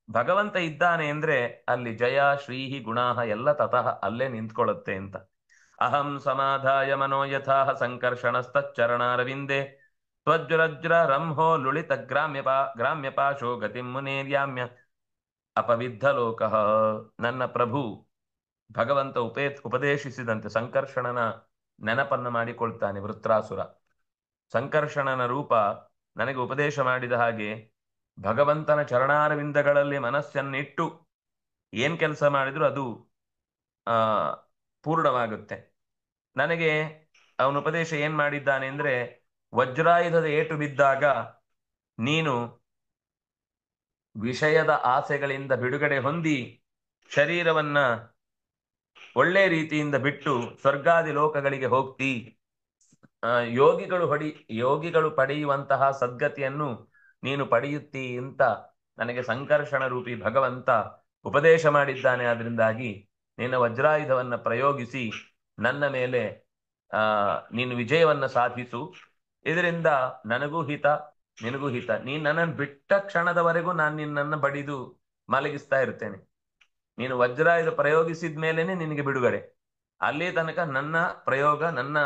ಭಗವಂತ ಇದ್ದಾನೆ ಅಂದ್ರೆ ಅಲ್ಲಿ ಜಯ ಶ್ರೀಹಿ ಗುಣಾಹ ಎಲ್ಲ ತತಃ ಅಲ್ಲೇ ನಿಂತ್ಕೊಳ್ಳುತ್ತೆ ಅಂತ. ಅಹಂ ಸಮಾಧಾಯ ಮನೋ ಯಥಾ ಸಂಕರ್ಷಣಸ್ತಚ್ಚರಣಾರವಿಂದೆ ತ್ವಜ್ರಜ್ರ ರಂಹೋ ಲುಳಿತ ಗ್ರಾಮ್ಯಪಾಶೋ ಗತಿಂ ಮುನೇರ್ಯಾಮ್ಯ ಅಪವಿದ್ಧ ಲೋಕಃ. ನನ್ನ ಪ್ರಭು ಭಗವಂತ ಉಪದೇಶಿಸಿದಂತೆ ಸಂಕರ್ಷಣನ ನೆನಪನ್ನು ಮಾಡಿಕೊಳ್ತಾನೆ ವೃತ್ರಾಸುರ. ಸಂಕರ್ಷಣನ ರೂಪ ನನಗೆ ಉಪದೇಶ ಮಾಡಿದ ಹಾಗೆ ಭಗವಂತನ ಚರಣಾರವಿಂದಗಳಲ್ಲಿ ಮನಸ್ಸನ್ನಿಟ್ಟು ಏನ್ ಕೆಲಸ ಮಾಡಿದ್ರು ಅದು ಪೂರ್ಣವಾಗುತ್ತೆ. ನನಗೆ ಅವನ ಉಪದೇಶ ಏನ್ ಮಾಡಿದ್ದಾನೆ ಅಂದ್ರೆ, ವಜ್ರಾಯುಧದ ಏಟು ಬಿದ್ದಾಗ ನೀನು ವಿಷಯದ ಆಸೆಗಳಿಂದ ಬಿಡುಗಡೆ ಹೊಂದಿ ಶರೀರವನ್ನ ಒಳ್ಳೆ ರೀತಿಯಿಂದ ಬಿಟ್ಟು ಸ್ವರ್ಗಾದಿ ಲೋಕಗಳಿಗೆ ಹೋಗ್ತಿ. ಯೋಗಿಗಳು ಪಡೆಯುವಂತಹ ಸದ್ಗತಿಯನ್ನು ನೀನು ಪಡೆಯುತ್ತಿ ಅಂತ ನನಗೆ ಸಂಕರ್ಷಣ ರೂಪಿ ಭಗವಂತ ಉಪದೇಶ ಮಾಡಿದ್ದಾನೆ. ಆದ್ರಿಂದಾಗಿ ನಿನ್ನ ವಜ್ರಾಯುಧವನ್ನ ಪ್ರಯೋಗಿಸಿ ನನ್ನ ಮೇಲೆ ನೀನು ವಿಜಯವನ್ನ ಸಾಧಿಸು. ಇದರಿಂದ ನನಗೂ ಹಿತ, ನಿನಗೂ ಹಿತ. ನೀನ್ ನನ್ನನ್ನು ಬಿಟ್ಟ ಕ್ಷಣದವರೆಗೂ ನಾನು ನಿನ್ನನ್ನು ಬಡಿದು ಮಲಗಿಸ್ತಾ ಇರ್ತೇನೆ. ನೀನು ವಜ್ರಾಯುಧ ಪ್ರಯೋಗಿಸಿದ ಮೇಲೇನೆ ನಿನಗೆ ಬಿಡುಗಡೆ. ಅಲ್ಲಿ ತನಕ ನನ್ನ ಪ್ರಯೋಗ, ನನ್ನ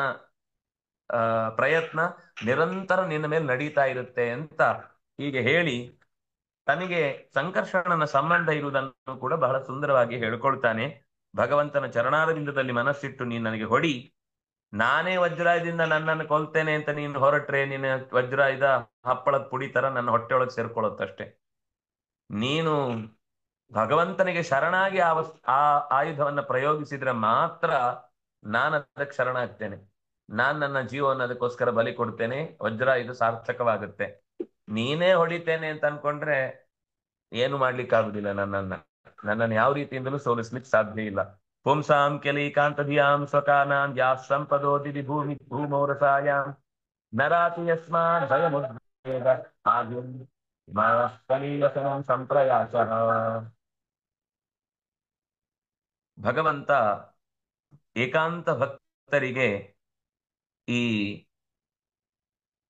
ಪ್ರಯತ್ನ ನಿರಂತರ ನಿನ್ನ ಮೇಲೆ ನಡೀತಾ ಇರುತ್ತೆ ಅಂತ ಹೀಗೆ ಹೇಳಿ ತನಗೆ ಸಂಕರ್ಷಣನ ಸಂಬಂಧ ಇರುವುದನ್ನು ಕೂಡ ಬಹಳ ಸುಂದರವಾಗಿ ಹೇಳ್ಕೊಳ್ತಾನೆ. ಭಗವಂತನ ಚರಣಾರವಿಂದದಲ್ಲಿ ಮನಸ್ಸಿಟ್ಟು ನೀನು ನನಗೆ ಹೊಡಿ, ನಾನೇ ವಜ್ರಾಯುಧದಿಂದ ನನ್ನನ್ನು ಕೊಲ್ತೇನೆ ಅಂತ ನೀನು ಹೊರಟ್ರೆ ನಿನ್ನ ವಜ್ರಾಯುಧ ಹಪ್ಪಳದ ಪುಡಿ ತರ ನನ್ನ ಹೊಟ್ಟೆಯೊಳಗೆ ಸೇರ್ಕೊಳ್ಳುತ್ತಷ್ಟೆ. ನೀನು ಭಗವಂತನಿಗೆ ಶರಣಾಗಿ ಆ ಆಯುಧವನ್ನ ಪ್ರಯೋಗಿಸಿದ್ರೆ ಮಾತ್ರ ನಾನು ಅದಕ್ಕೆ ಶರಣಾಗ್ತೇನೆ. ನಾನ್ ನನ್ನ ಜೀವವನ್ನು ಅದಕ್ಕೋಸ್ಕರ ಬಲಿ ಕೊಡ್ತೇನೆ, ವಜ್ರಾಯುಧ ಸಾರ್ಥಕವಾಗುತ್ತೆ. ನೀನೇ ಹೊಡಿತೇನೆ ಅಂತ ಅನ್ಕೊಂಡ್ರೆ ಏನು ಮಾಡ್ಲಿಕ್ಕಾಗುದಿಲ್ಲ. ನನ್ನನ್ನು ಯಾವ ರೀತಿಯಿಂದಲೂ ಸೋಲಿಸ್ಲಿಕ್ಕೆ ಸಾಧ್ಯ ಇಲ್ಲ. ಪುಂಸಾಂ ಕೆಲೈಕಾಂತ ಧಿಯಾಂ ಸ್ವಕಾನಾಂ ಯಾ ಸಂಪದೋದಿ ಭೂಮೌರಸಾಯಾಂ ನರಾತಿ ಯಸ್ಮಾನ್ ಭಯಮುದ್ವೇಗ ಆದಿಂ ಕಲೀಯತನಂ ಸಂಪ್ರಯಾಸಃ. ಭಗವಂತ ಏಕಾಂತ ಭಕ್ತರಿಗೆ ಈ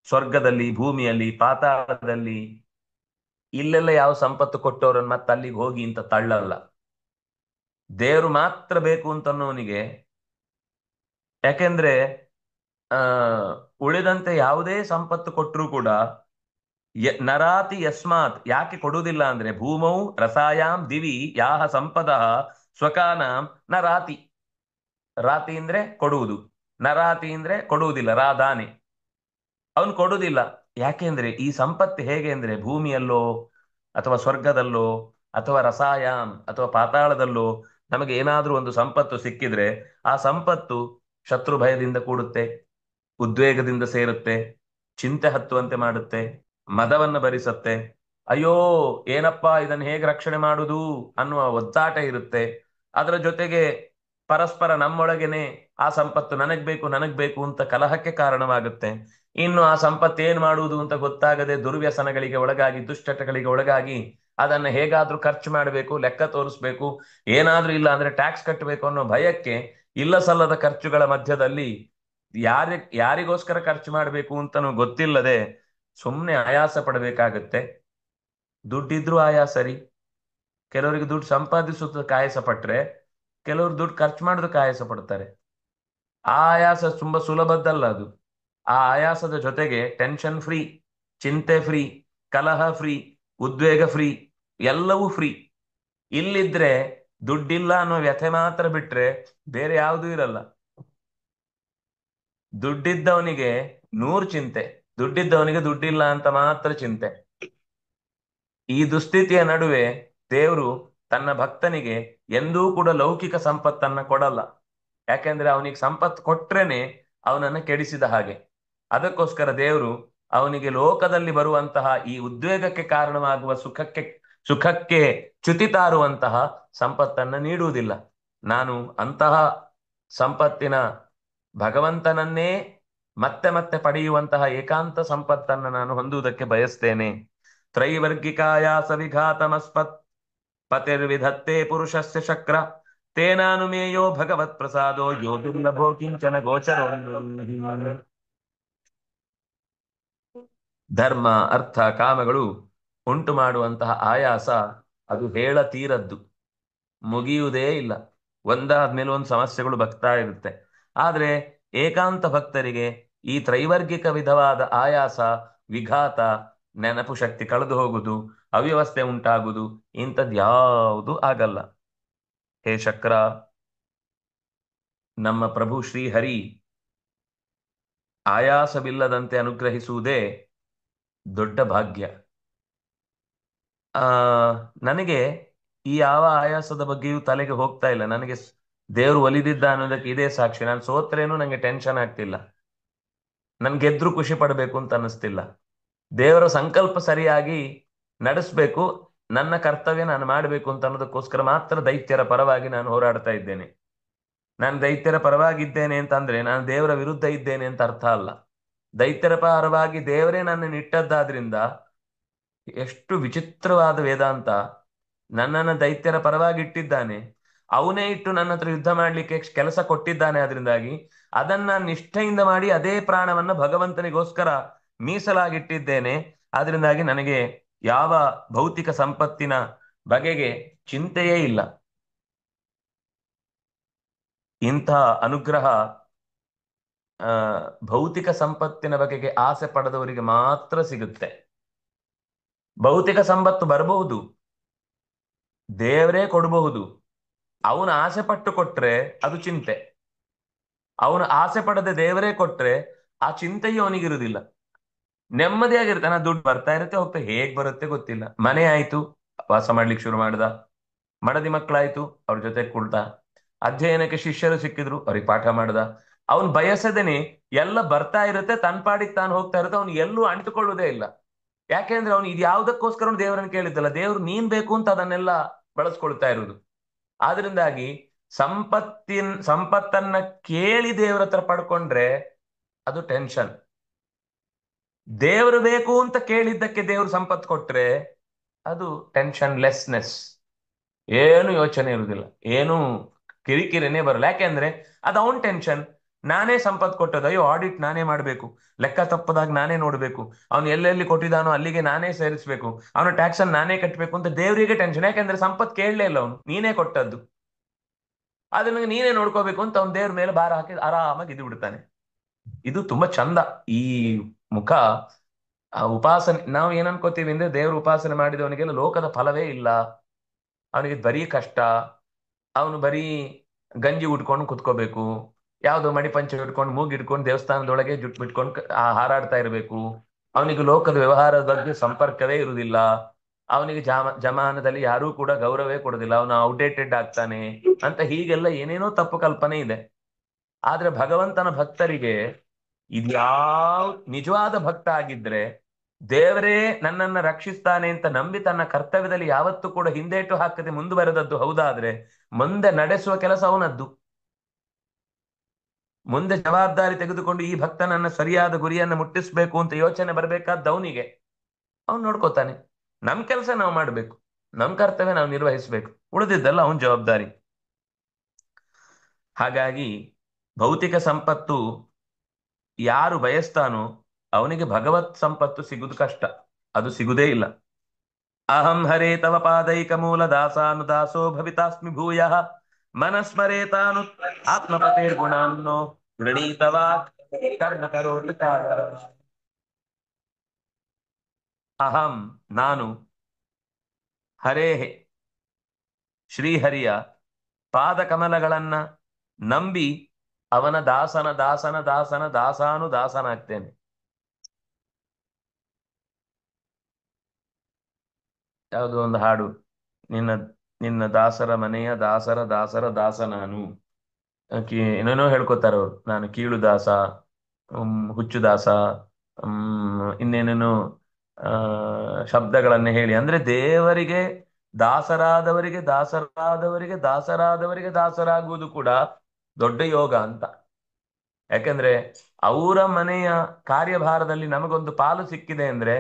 ಸ್ವರ್ಗದಲ್ಲಿ, ಭೂಮಿಯಲ್ಲಿ, ಪಾತಾಳದಲ್ಲಿ ಇಲ್ಲೆಲ್ಲ ಯಾವ ಸಂಪತ್ತು ಕೊಟ್ಟವ್ರನ್ನ ಮತ್ತೆ ಅಲ್ಲಿಗೆ ಹೋಗಿ ಅಂತ ತಳ್ಳಲ್ಲ. ದೇವರು ಮಾತ್ರ ಬೇಕು ಅಂತನ್ನೋನಿಗೆ, ಯಾಕೆಂದ್ರೆ ಆ ಉಳಿದಂತೆ ಯಾವುದೇ ಸಂಪತ್ತು ಕೊಟ್ಟರೂ ಕೂಡ ನರಾತಿ ಯಸ್ಮಾತ್ ಯಾಕೆ ಕೊಡುವುದಿಲ್ಲ ಅಂದ್ರೆ, ಭೂಮೌ ರಸಾಯಾಮ್ ದಿವಿ ಯಾಹ ಸಂಪದ ಸ್ವಕಾನಾಂ ನರಾತಿ. ರಾತಿ ಅಂದ್ರೆ ಕೊಡುವುದು, ನರಾತಿ ಅಂದ್ರೆ ಕೊಡುವುದಿಲ್ಲ, ರಾಧಾನೆ. ಅವನು ಕೊಡುವುದಿಲ್ಲ. ಯಾಕೆಂದ್ರೆ ಈ ಸಂಪತ್ತು ಹೇಗೆ ಅಂದ್ರೆ, ಭೂಮಿಯಲ್ಲೋ ಅಥವಾ ಸ್ವರ್ಗದಲ್ಲೋ ಅಥವಾ ರಸಾಯಾಮ್ ಅಥವಾ ಪಾತಾಳದಲ್ಲೋ ನಮಗೆ ಏನಾದ್ರೂ ಒಂದು ಸಂಪತ್ತು ಸಿಕ್ಕಿದ್ರೆ ಆ ಸಂಪತ್ತು ಶತ್ರು ಭಯದಿಂದ ಕೂಡುತ್ತೆ, ಉದ್ವೇಗದಿಂದ ಸೇರುತ್ತೆ, ಚಿಂತೆ ಹತ್ತುವಂತೆ ಮಾಡುತ್ತೆ, ಮದವನ್ನು ಭರಿಸುತ್ತೆ. ಅಯ್ಯೋ ಏನಪ್ಪಾ ಇದನ್ನು ಹೇಗೆ ರಕ್ಷಣೆ ಮಾಡುವುದು ಅನ್ನುವ ಒದ್ದಾಟ ಇರುತ್ತೆ. ಅದರ ಜೊತೆಗೆ ಪರಸ್ಪರ ನಮ್ಮೊಳಗೇನೆ ಆ ಸಂಪತ್ತು ನನಗ್ ಬೇಕು ಅಂತ ಕಲಹಕ್ಕೆ ಕಾರಣವಾಗುತ್ತೆ. ಇನ್ನು ಆ ಸಂಪತ್ತು ಏನ್ ಮಾಡುವುದು ಅಂತ ಗೊತ್ತಾಗದೆ ದುರ್ವ್ಯಸನಗಳಿಗೆ ಒಳಗಾಗಿ, ದುಶ್ಚಟಗಳಿಗೆ ಒಳಗಾಗಿ ಅದನ್ನ ಹೇಗಾದ್ರೂ ಖರ್ಚು ಮಾಡಬೇಕು, ಲೆಕ್ಕ ತೋರಿಸ್ಬೇಕು, ಏನಾದ್ರೂ ಇಲ್ಲ ಅಂದ್ರೆ ಟ್ಯಾಕ್ಸ್ ಕಟ್ಟಬೇಕು ಅನ್ನೋ ಭಯಕ್ಕೆ ಇಲ್ಲ ಸಲ್ಲದ ಖರ್ಚುಗಳ ಮಧ್ಯದಲ್ಲಿ ಯಾರಿಗೋಸ್ಕರ ಖರ್ಚು ಮಾಡಬೇಕು ಅಂತನೂ ಗೊತ್ತಿಲ್ಲದೆ ಸುಮ್ಮನೆ ಆಯಾಸ ಪಡಬೇಕಾಗತ್ತೆ. ದುಡ್ಡಿದ್ರೂ ಆಯಾಸ ರೀ. ಕೆಲವರಿಗೆ ದುಡ್ಡು ಸಂಪಾದಿಸೋದಕ್ಕೆ ಆಯಾಸ ಪಟ್ರೆ, ಕೆಲವರು ದುಡ್ಡು ಖರ್ಚು ಮಾಡೋದಕ್ಕೆ ಆಯಾಸ ಪಡ್ತಾರೆ. ಆ ಆಯಾಸ ತುಂಬಾ ಸುಲಭದ್ದಲ್ಲ ಅದು. ಆ ಆಯಾಸದ ಜೊತೆಗೆ ಟೆನ್ಷನ್ ಫ್ರೀ, ಚಿಂತೆ ಫ್ರೀ, ಕಲಹ ಫ್ರೀ, ಉದ್ವೇಗ ಫ್ರೀ, ಎಲ್ಲವೂ ಫ್ರೀ. ಇಲ್ಲಿದ್ರೆ ದುಡ್ಡಿಲ್ಲ ಅನ್ನೋ ವ್ಯಥೆ ಮಾತ್ರ ಬಿಟ್ರೆ ಬೇರೆ ಯಾವುದೂ ಇರಲ್ಲ. ದುಡ್ಡಿದ್ದವನಿಗೆ ನೂರು ಚಿಂತೆ, ದುಡ್ಡಿದ್ದವನಿಗೆ ದುಡ್ಡಿಲ್ಲ ಅಂತ ಮಾತ್ರ ಚಿಂತೆ. ಈ ದುಸ್ಥಿತಿಯ ನಡುವೆ ದೇವರು ತನ್ನ ಭಕ್ತನಿಗೆ ಎಂದೂ ಕೂಡ ಲೌಕಿಕ ಸಂಪತ್ತನ್ನ ಕೊಡಲ್ಲ. ಯಾಕೆಂದ್ರೆ ಅವನಿಗೆ ಸಂಪತ್ತು ಕೊಟ್ರೇನೆ ಅವನನ್ನ ಕೆಡಿಸಿದ ಹಾಗೆ. ಅದಕ್ಕೋಸ್ಕರ ದೇವರು ಅವನಿಗೆ ಲೋಕದಲ್ಲಿ ಬರುವಂತಹ ಈ ಉದ್ವೇಗಕ್ಕೆ ಕಾರಣವಾಗುವ ಸುಖಕ್ಕೆ ಚ್ಯುತಿ ತಾರುವಂತಹ ಸಂಪತ್ತನ್ನ ನೀಡುವುದಿಲ್ಲ. ನಾನು ಅಂತಹ ಸಂಪತ್ತಿನ ಭಗವಂತನನ್ನೇ ಮತ್ತೆ ಮತ್ತೆ ಪಡೆಯುವಂತಹ ಏಕಾಂತ ಸಂಪತ್ತನ್ನ ನಾನು ಹೊಂದುವುದಕ್ಕೆ ಬಯಸ್ತೇನೆ. ತ್ರೈವರ್ಗಿಕಾಯಾಸ ವಿಘಾತಮಸ್ಪತ್ ಪತಿರ್ವಿಧತ್ತೆ ಪುರುಷಸ್ಯ ಶಕ್ರ ತೇನಾನುಮೇಯೋ ಭಗವತ್ ಪ್ರಸಾದೋ ಯೋ ದುರ್ಲಭೋ ಕಿಂಚನ ಗೋಚರೋ. ಧರ್ಮ, ಅರ್ಥ, ಕಾಮಗಳು ಉಂಟು ಮಾಡುವಂತಹ ಆಯಾಸ ಅದು ಹೇಳತೀರದ್ದು, ಮುಗಿಯುವುದೇ ಇಲ್ಲ. ಒಂದಾದ್ಮೇಲೆ ಒಂದು ಸಮಸ್ಯೆಗಳು ಬರ್ತಾ ಇರುತ್ತೆ. ಆದ್ರೆ ಏಕಾಂತ ಭಕ್ತರಿಗೆ ಈ ತ್ರೈವರ್ಗಿಕ ವಿಧವಾದ ಆಯಾಸ, ವಿಘಾತ, ನೆನಪು ಶಕ್ತಿ ಕಳೆದು ಹೋಗುದು, ಅವ್ಯವಸ್ಥೆ ಉಂಟಾಗುದು, ಇಂಥದ್ದು ಯಾವುದು ಆಗಲ್ಲ. ಹೇ ಶಕ್ರ, ನಮ್ಮ ಪ್ರಭು ಶ್ರೀಹರಿ ಆಯಾಸವಿಲ್ಲದಂತೆ ಅನುಗ್ರಹಿಸುವುದೇ ದೊಡ್ಡ ಭಾಗ್ಯ. ಆ ನನಗೆ ಈ ಯಾವ ಆಯಾಸದ ಬಗ್ಗೆಯೂ ತಲೆಗೆ ಹೋಗ್ತಾ ಇಲ್ಲ. ನನಗೆ ದೇವರು ಒಲಿದಿದ್ದ ಅನ್ನೋದಕ್ಕೆ ಇದೇ ಸಾಕ್ಷಿ. ನಾನು ಸೋತ್ರೇನು ನಂಗೆ ಟೆನ್ಷನ್ ಆಗ್ತಿಲ್ಲ, ನನ್ ಗೆದ್ರು ಖುಷಿ ಪಡಬೇಕು ಅಂತ ಅನ್ನಿಸ್ತಿಲ್ಲ. ದೇವರ ಸಂಕಲ್ಪ ಸರಿಯಾಗಿ ನಡೆಸ್ಬೇಕು, ನನ್ನ ಕರ್ತವ್ಯ ನಾನು ಮಾಡಬೇಕು ಅಂತ ಅನ್ನೋದಕ್ಕೋಸ್ಕರ ಮಾತ್ರ ದೈತ್ಯರ ಪರವಾಗಿ ನಾನು ಹೋರಾಡ್ತಾ ಇದ್ದೇನೆ. ನಾನು ದೈತ್ಯರ ಪರವಾಗಿದ್ದೇನೆ ಅಂತಂದ್ರೆ ನಾನು ದೇವರ ವಿರುದ್ಧ ಇದ್ದೇನೆ ಅಂತ ಅರ್ಥ ಅಲ್ಲ. ದೈತ್ಯರ ಪರವಾಗಿ ದೇವರೇ ನನ್ನನ್ನು ಇಟ್ಟದ್ದಾದ್ರಿಂದ, ಎಷ್ಟು ವಿಚಿತ್ರವಾದ ವೇದಾಂತ. ನನ್ನನ್ನ ದೈತ್ಯರ ಪರವಾಗಿ ಇಟ್ಟಿದ್ದಾನೆ, ಅವನೇ ಇಟ್ಟು ನನ್ನ ಹತ್ರ ಯುದ್ಧ ಮಾಡ್ಲಿಕ್ಕೆ ಕೆಲಸ ಕೊಟ್ಟಿದ್ದಾನೆ. ಅದರಿಂದಾಗಿ ಅದನ್ನ ನಿಷ್ಠೆಯಿಂದ ಮಾಡಿ ಅದೇ ಪ್ರಾಣವನ್ನ ಭಗವಂತನಿಗೋಸ್ಕರ ಮೀಸಲಾಗಿಟ್ಟಿದ್ದೇನೆ. ಆದ್ರಿಂದಾಗಿ ನನಗೆ ಯಾವ ಭೌತಿಕ ಸಂಪತ್ತಿನ ಬಗೆಗೆ ಚಿಂತೆಯೇ ಇಲ್ಲ. ಇಂಥ ಅನುಗ್ರಹ ಆ ಭೌತಿಕ ಸಂಪತ್ತಿನ ಬಗೆಗೆ ಆಸೆ ಪಡೆದವರಿಗೆ ಮಾತ್ರ ಸಿಗುತ್ತೆ. ಭೌತಿಕ ಸಂಪತ್ತು ಬರಬಹುದು, ದೇವರೇ ಕೊಡಬಹುದು. ಅವನ ಆಸೆ ಪಟ್ಟು ಕೊಟ್ರೆ ಅದು ಚಿಂತೆ. ಅವನು ಆಸೆ ಪಡದೆ ದೇವರೇ ಕೊಟ್ರೆ ಆ ಚಿಂತೆಯೂ ಅವನಿಗಿರುವುದಿಲ್ಲ, ನೆಮ್ಮದಿಯಾಗಿರ್ತಾನೆ. ದುಡ್ಡು ಬರ್ತಾ ಇರುತ್ತೆ, ಹೋಗ್ತಾ, ಹೇಗ್ ಬರುತ್ತೆ ಗೊತ್ತಿಲ್ಲ. ಮನೆ ಆಯ್ತು, ವಾಸ ಮಾಡ್ಲಿಕ್ಕೆ ಶುರು ಮಾಡ್ದ. ಮಡದಿ ಮಕ್ಕಳಾಯ್ತು, ಅವ್ರ ಜೊತೆ ಕುಳ್ತ. ಅಧ್ಯಯನಕ್ಕೆ ಶಿಷ್ಯರು ಸಿಕ್ಕಿದ್ರು, ಅವ್ರಿಗೆ ಪಾಠ ಮಾಡ್ದ. ಅವನ್ ಬಯಸದೇನೆ ಎಲ್ಲ ಬರ್ತಾ ಇರುತ್ತೆ, ತನ್ ಪಾಡಿಗೆ ತಾನು ಹೋಗ್ತಾ ಇರುತ್ತೆ. ಅವ್ನು ಎಲ್ಲೂ ಅಂಟುಕೊಳ್ಳುವುದೇ ಇಲ್ಲ. ಯಾಕೆಂದ್ರೆ ಅವ್ನು ಇದು ಯಾವುದಕ್ಕೋಸ್ಕರ ದೇವರನ್ನು ಕೇಳಿದ್ದಲ್ಲ, ದೇವ್ರು ನೀನ್ ಬೇಕು ಅಂತ ಅದನ್ನೆಲ್ಲ ಬಳಸ್ಕೊಳ್ತಾ ಇರುವುದು. ಆದ್ರಿಂದಾಗಿ ಸಂಪತ್ತನ್ನ ಕೇಳಿ ದೇವ್ರ ಹತ್ರ ಪಡ್ಕೊಂಡ್ರೆ ಅದು ಟೆನ್ಷನ್. ದೇವರು ಬೇಕು ಅಂತ ಕೇಳಿದ್ದಕ್ಕೆ ದೇವರು ಸಂಪತ್ತು ಕೊಟ್ರೆ ಅದು ಟೆನ್ಷನ್ ಲೆಸ್ನೆಸ್, ಏನು ಯೋಚನೆ ಇರುವುದಿಲ್ಲ, ಏನು ಕಿರಿಕಿರಿನೇ ಬರಲ್ಲ. ಯಾಕೆಂದ್ರೆ ಅದು ಅವನ್ ಟೆನ್ಷನ್. ನಾನೇ ಸಂಪತ್ತು ಕೊಟ್ಟದ್ದು, ಅಯ್ಯೋ ಆಡಿಟ್ ನಾನೇ ಮಾಡಬೇಕು, ಲೆಕ್ಕ ತಪ್ಪದಾಗ ನಾನೇ ನೋಡ್ಬೇಕು, ಅವನು ಎಲ್ಲೆಲ್ಲಿ ಕೊಟ್ಟಿದ್ದಾನೋ ಅಲ್ಲಿಗೆ ನಾನೇ ಸೇರಿಸ್ಬೇಕು, ಅವನ ಟ್ಯಾಕ್ಸ್ ಅನ್ನು ನಾನೇ ಕಟ್ಟಬೇಕು ಅಂತ ದೇವರಿಗೆ ಟೆನ್ಷನ್. ಯಾಕೆಂದ್ರೆ ಸಂಪತ್ತು ಕೇಳಲೇ ಇಲ್ಲ, ಅವನು ನೀನೇ ಕೊಟ್ಟದ್ದು, ಅದನ್ನ ನೀನೇ ನೋಡ್ಕೋಬೇಕು ಅಂತ ಅವ್ನ ದೇವ್ರ ಮೇಲೆ ಭಾರ ಹಾಕಿ ಆರಾಮಾಗಿ ಇದ್ದು ಬಿಡ್ತಾನೆ. ಇದು ತುಂಬಾ ಚಂದ ಈ ಮುಖ. ಆ ಉಪಾಸನೆ ನಾವು ಏನ್ ಅನ್ಕೋತೀವಿ ಅಂದ್ರೆ ದೇವ್ರ ಉಪಾಸನೆ ಮಾಡಿದವನಿಗೆಲ್ಲ ಲೋಕದ ಫಲವೇ ಇಲ್ಲ, ಅವನಿಗೆ ಬರೀ ಕಷ್ಟ, ಅವನು ಬರೀ ಗಂಜಿ ಉಟ್ಕೊಂಡು ಕುತ್ಕೋಬೇಕು, ಯಾವ್ದೋ ಮಡಿಪಂಚೆ ಇಟ್ಕೊಂಡು ಮೂಗಿಡ್ಕೊಂಡು ದೇವಸ್ಥಾನದೊಳಗೆ ಜುಟ್ ಬಿಟ್ಕೊಂಡು ಹಾರಾಡ್ತಾ ಇರಬೇಕು, ಅವನಿಗೆ ಲೋಕದ ವ್ಯವಹಾರದ ಬಗ್ಗೆ ಸಂಪರ್ಕವೇ ಇರುವುದಿಲ್ಲ, ಅವನಿಗೆ ಜಮಾನದಲ್ಲಿ ಯಾರೂ ಕೂಡ ಗೌರವೇ ಕೊಡುದಿಲ್ಲ, ಅವನು ಔಟ್ಡೇಟೆಡ್ ಆಗ್ತಾನೆ ಅಂತ ಹೀಗೆಲ್ಲ ಏನೇನೋ ತಪ್ಪು ಕಲ್ಪನೆ ಇದೆ. ಆದ್ರೆ ಭಗವಂತನ ಭಕ್ತರಿಗೆ ಇದ್ಯಾವ್ ನಿಜವಾದ ಭಕ್ತ ಆಗಿದ್ರೆ ದೇವರೇ ನನ್ನನ್ನ ರಕ್ಷಿಸ್ತಾನೆ ಅಂತ ನಂಬಿ ತನ್ನ ಕರ್ತವ್ಯದಲ್ಲಿ ಯಾವತ್ತೂ ಕೂಡ ಹಿಂದೇಟು ಹಾಕದೆ ಮುಂದುವರೆದದ್ದು ಹೌದಾದ್ರೆ ಮುಂದೆ ನಡೆಸುವ ಕೆಲಸ ಅವನದ್ದು. ಮುಂದೆ ಜವಾಬ್ದಾರಿ ತೆಗೆದುಕೊಂಡು ಈ ಭಕ್ತನನ್ನ ಸರಿಯಾದ ಗುರಿಯನ್ನ ಮುಟ್ಟಿಸ್ಬೇಕು ಅಂತ ಯೋಚನೆ ಬರಬೇಕಾದ ಅವನಿಗೆ, ಅವನು ನೋಡ್ಕೋತಾನೆ. ನಮ್ ಕೆಲಸ ನಾವು ಮಾಡ್ಬೇಕು, ನಮ್ ಕರ್ತವ್ಯ ನಾವು ನಿರ್ವಹಿಸ್ಬೇಕು, ಉಳಿದಿದ್ದಲ್ಲ ಅವನ ಜವಾಬ್ದಾರಿ. ಹಾಗಾಗಿ ಭೌತಿಕ ಸಂಪತ್ತು ಯಾರು ಬಯಸ್ತಾನೋ ಅವನಿಗೆ ಭಗವತ್ ಸಂಪತ್ತು ಸಿಗುದು ಕಷ್ಟ, ಅದು ಸಿಗುದೇ ಇಲ್ಲ. ಅಹಂ ಹರೇ ತವ ಪಾದೈಕ ಮೂಲ ದಾಸಾನುದಾಸೋ ಭವಿತಾಸ್ಮಿ ಭೂಯಃ ಮನಸ್ಮರೇತಾನು ಆತ್ಮಪತೆ ಗುಣಾನ್ನೋ ಗೃಣೀತವಾ ಕರ್ಮ ಕರೋತಿ ಕಾರಣ. ಅಹಂ ನಾನು, ಹರೇ ಶ್ರೀಹರಿಯ ಪಾದ ಕಮಲಗಳನ್ನ ನಂಬಿ ಅವನ ದಾಸನ ದಾಸನ ದಾಸನ ದಾಸಾನು ದಾಸನಾಗ್ತೇನೆ. ಯಾವುದೋ ಒಂದು ಹಾಡು, ನಿನ್ನ ನಿನ್ನ ದಾಸರ ಮನೆಯ ದಾಸರ ದಾಸರ ದಾಸ ನಾನು, ಏನೇನೋ ಹೇಳ್ಕೊತಾರ ಅವ್ರು, ನಾನು ಕೀಳು ದಾಸ, ಹುಚ್ಚು ದಾಸ, ಇನ್ನೇನೇನೋ ಆ ಶಬ್ದಗಳನ್ನ ಹೇಳಿ, ಅಂದ್ರೆ ದೇವರಿಗೆ ದಾಸರಾದವರಿಗೆ ದಾಸರಾದವರಿಗೆ ದಾಸರಾದವರಿಗೆ ದಾಸರಾಗುವುದು ಕೂಡ ದೊಡ್ಡ ಯೋಗ ಅಂತ. ಯಾಕಂದ್ರೆ ಅವರ ಮನೆಯ ಕಾರ್ಯಭಾರದಲ್ಲಿ ನಮಗೊಂದು ಪಾಲು ಸಿಕ್ಕಿದೆ ಅಂದ್ರೆ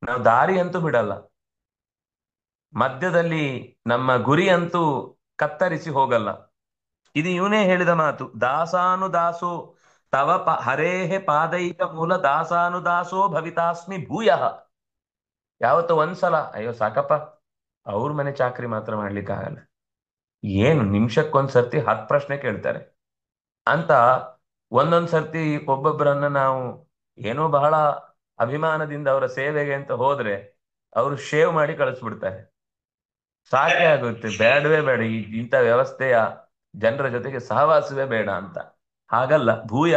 ನಾವು ದಾರಿ ಅಂತೂ ಬಿಡಲ್ಲ, ಮಧ್ಯದಲ್ಲಿ ನಮ್ಮ ಗುರಿ ಅಂತೂ ಕತ್ತರಿಸಿ ಹೋಗಲ್ಲ. ಇದು ಇವನೇ ಹೇಳಿದ ಮಾತು, ದಾಸಾನುದಾಸೋ ತವ ಹರೇಹೆ ಪಾದೈಕ ಮೂಲ ದಾಸಾನುದಾಸೋ ಭವಿತಾಸ್ಮಿ ಭೂಯಃ. ಯಾವತ್ತು ಒಂದ್ಸಲ ಅಯ್ಯೋ ಸಾಕಪ್ಪ ಅವ್ರ ಮನೆ ಚಾಕ್ರಿ ಮಾತ್ರ ಮಾಡ್ಲಿಕ್ಕೆ ಆಗಲ್ಲ, ಏನು ನಿಮಿಷಕ್ಕೊಂದ್ ಸರ್ತಿ 10 ಪ್ರಶ್ನೆ ಕೇಳ್ತಾರೆ ಅಂತ ಒಂದೊಂದ್ ಸರ್ತಿ ಒಬ್ಬೊಬ್ಬರನ್ನ ನಾವು ಏನೋ ಬಹಳ ಅಭಿಮಾನದಿಂದ ಅವರ ಸೇವೆಗೆ ಅಂತ ಹೋದ್ರೆ ಅವರು ಶೇವ್ ಮಾಡಿ ಕಳಿಸ್ಬಿಡ್ತಾರೆ. ಸಾಕೆ ಆಗುತ್ತೆ, ಬೇಡವೇ ಬೇಡ ಇಂಥ ವ್ಯವಸ್ಥೆಯ ಜನರ ಜೊತೆಗೆ ಸಹವಾಸವೇ ಬೇಡ ಅಂತ. ಹಾಗಲ್ಲ, ಭೂಯ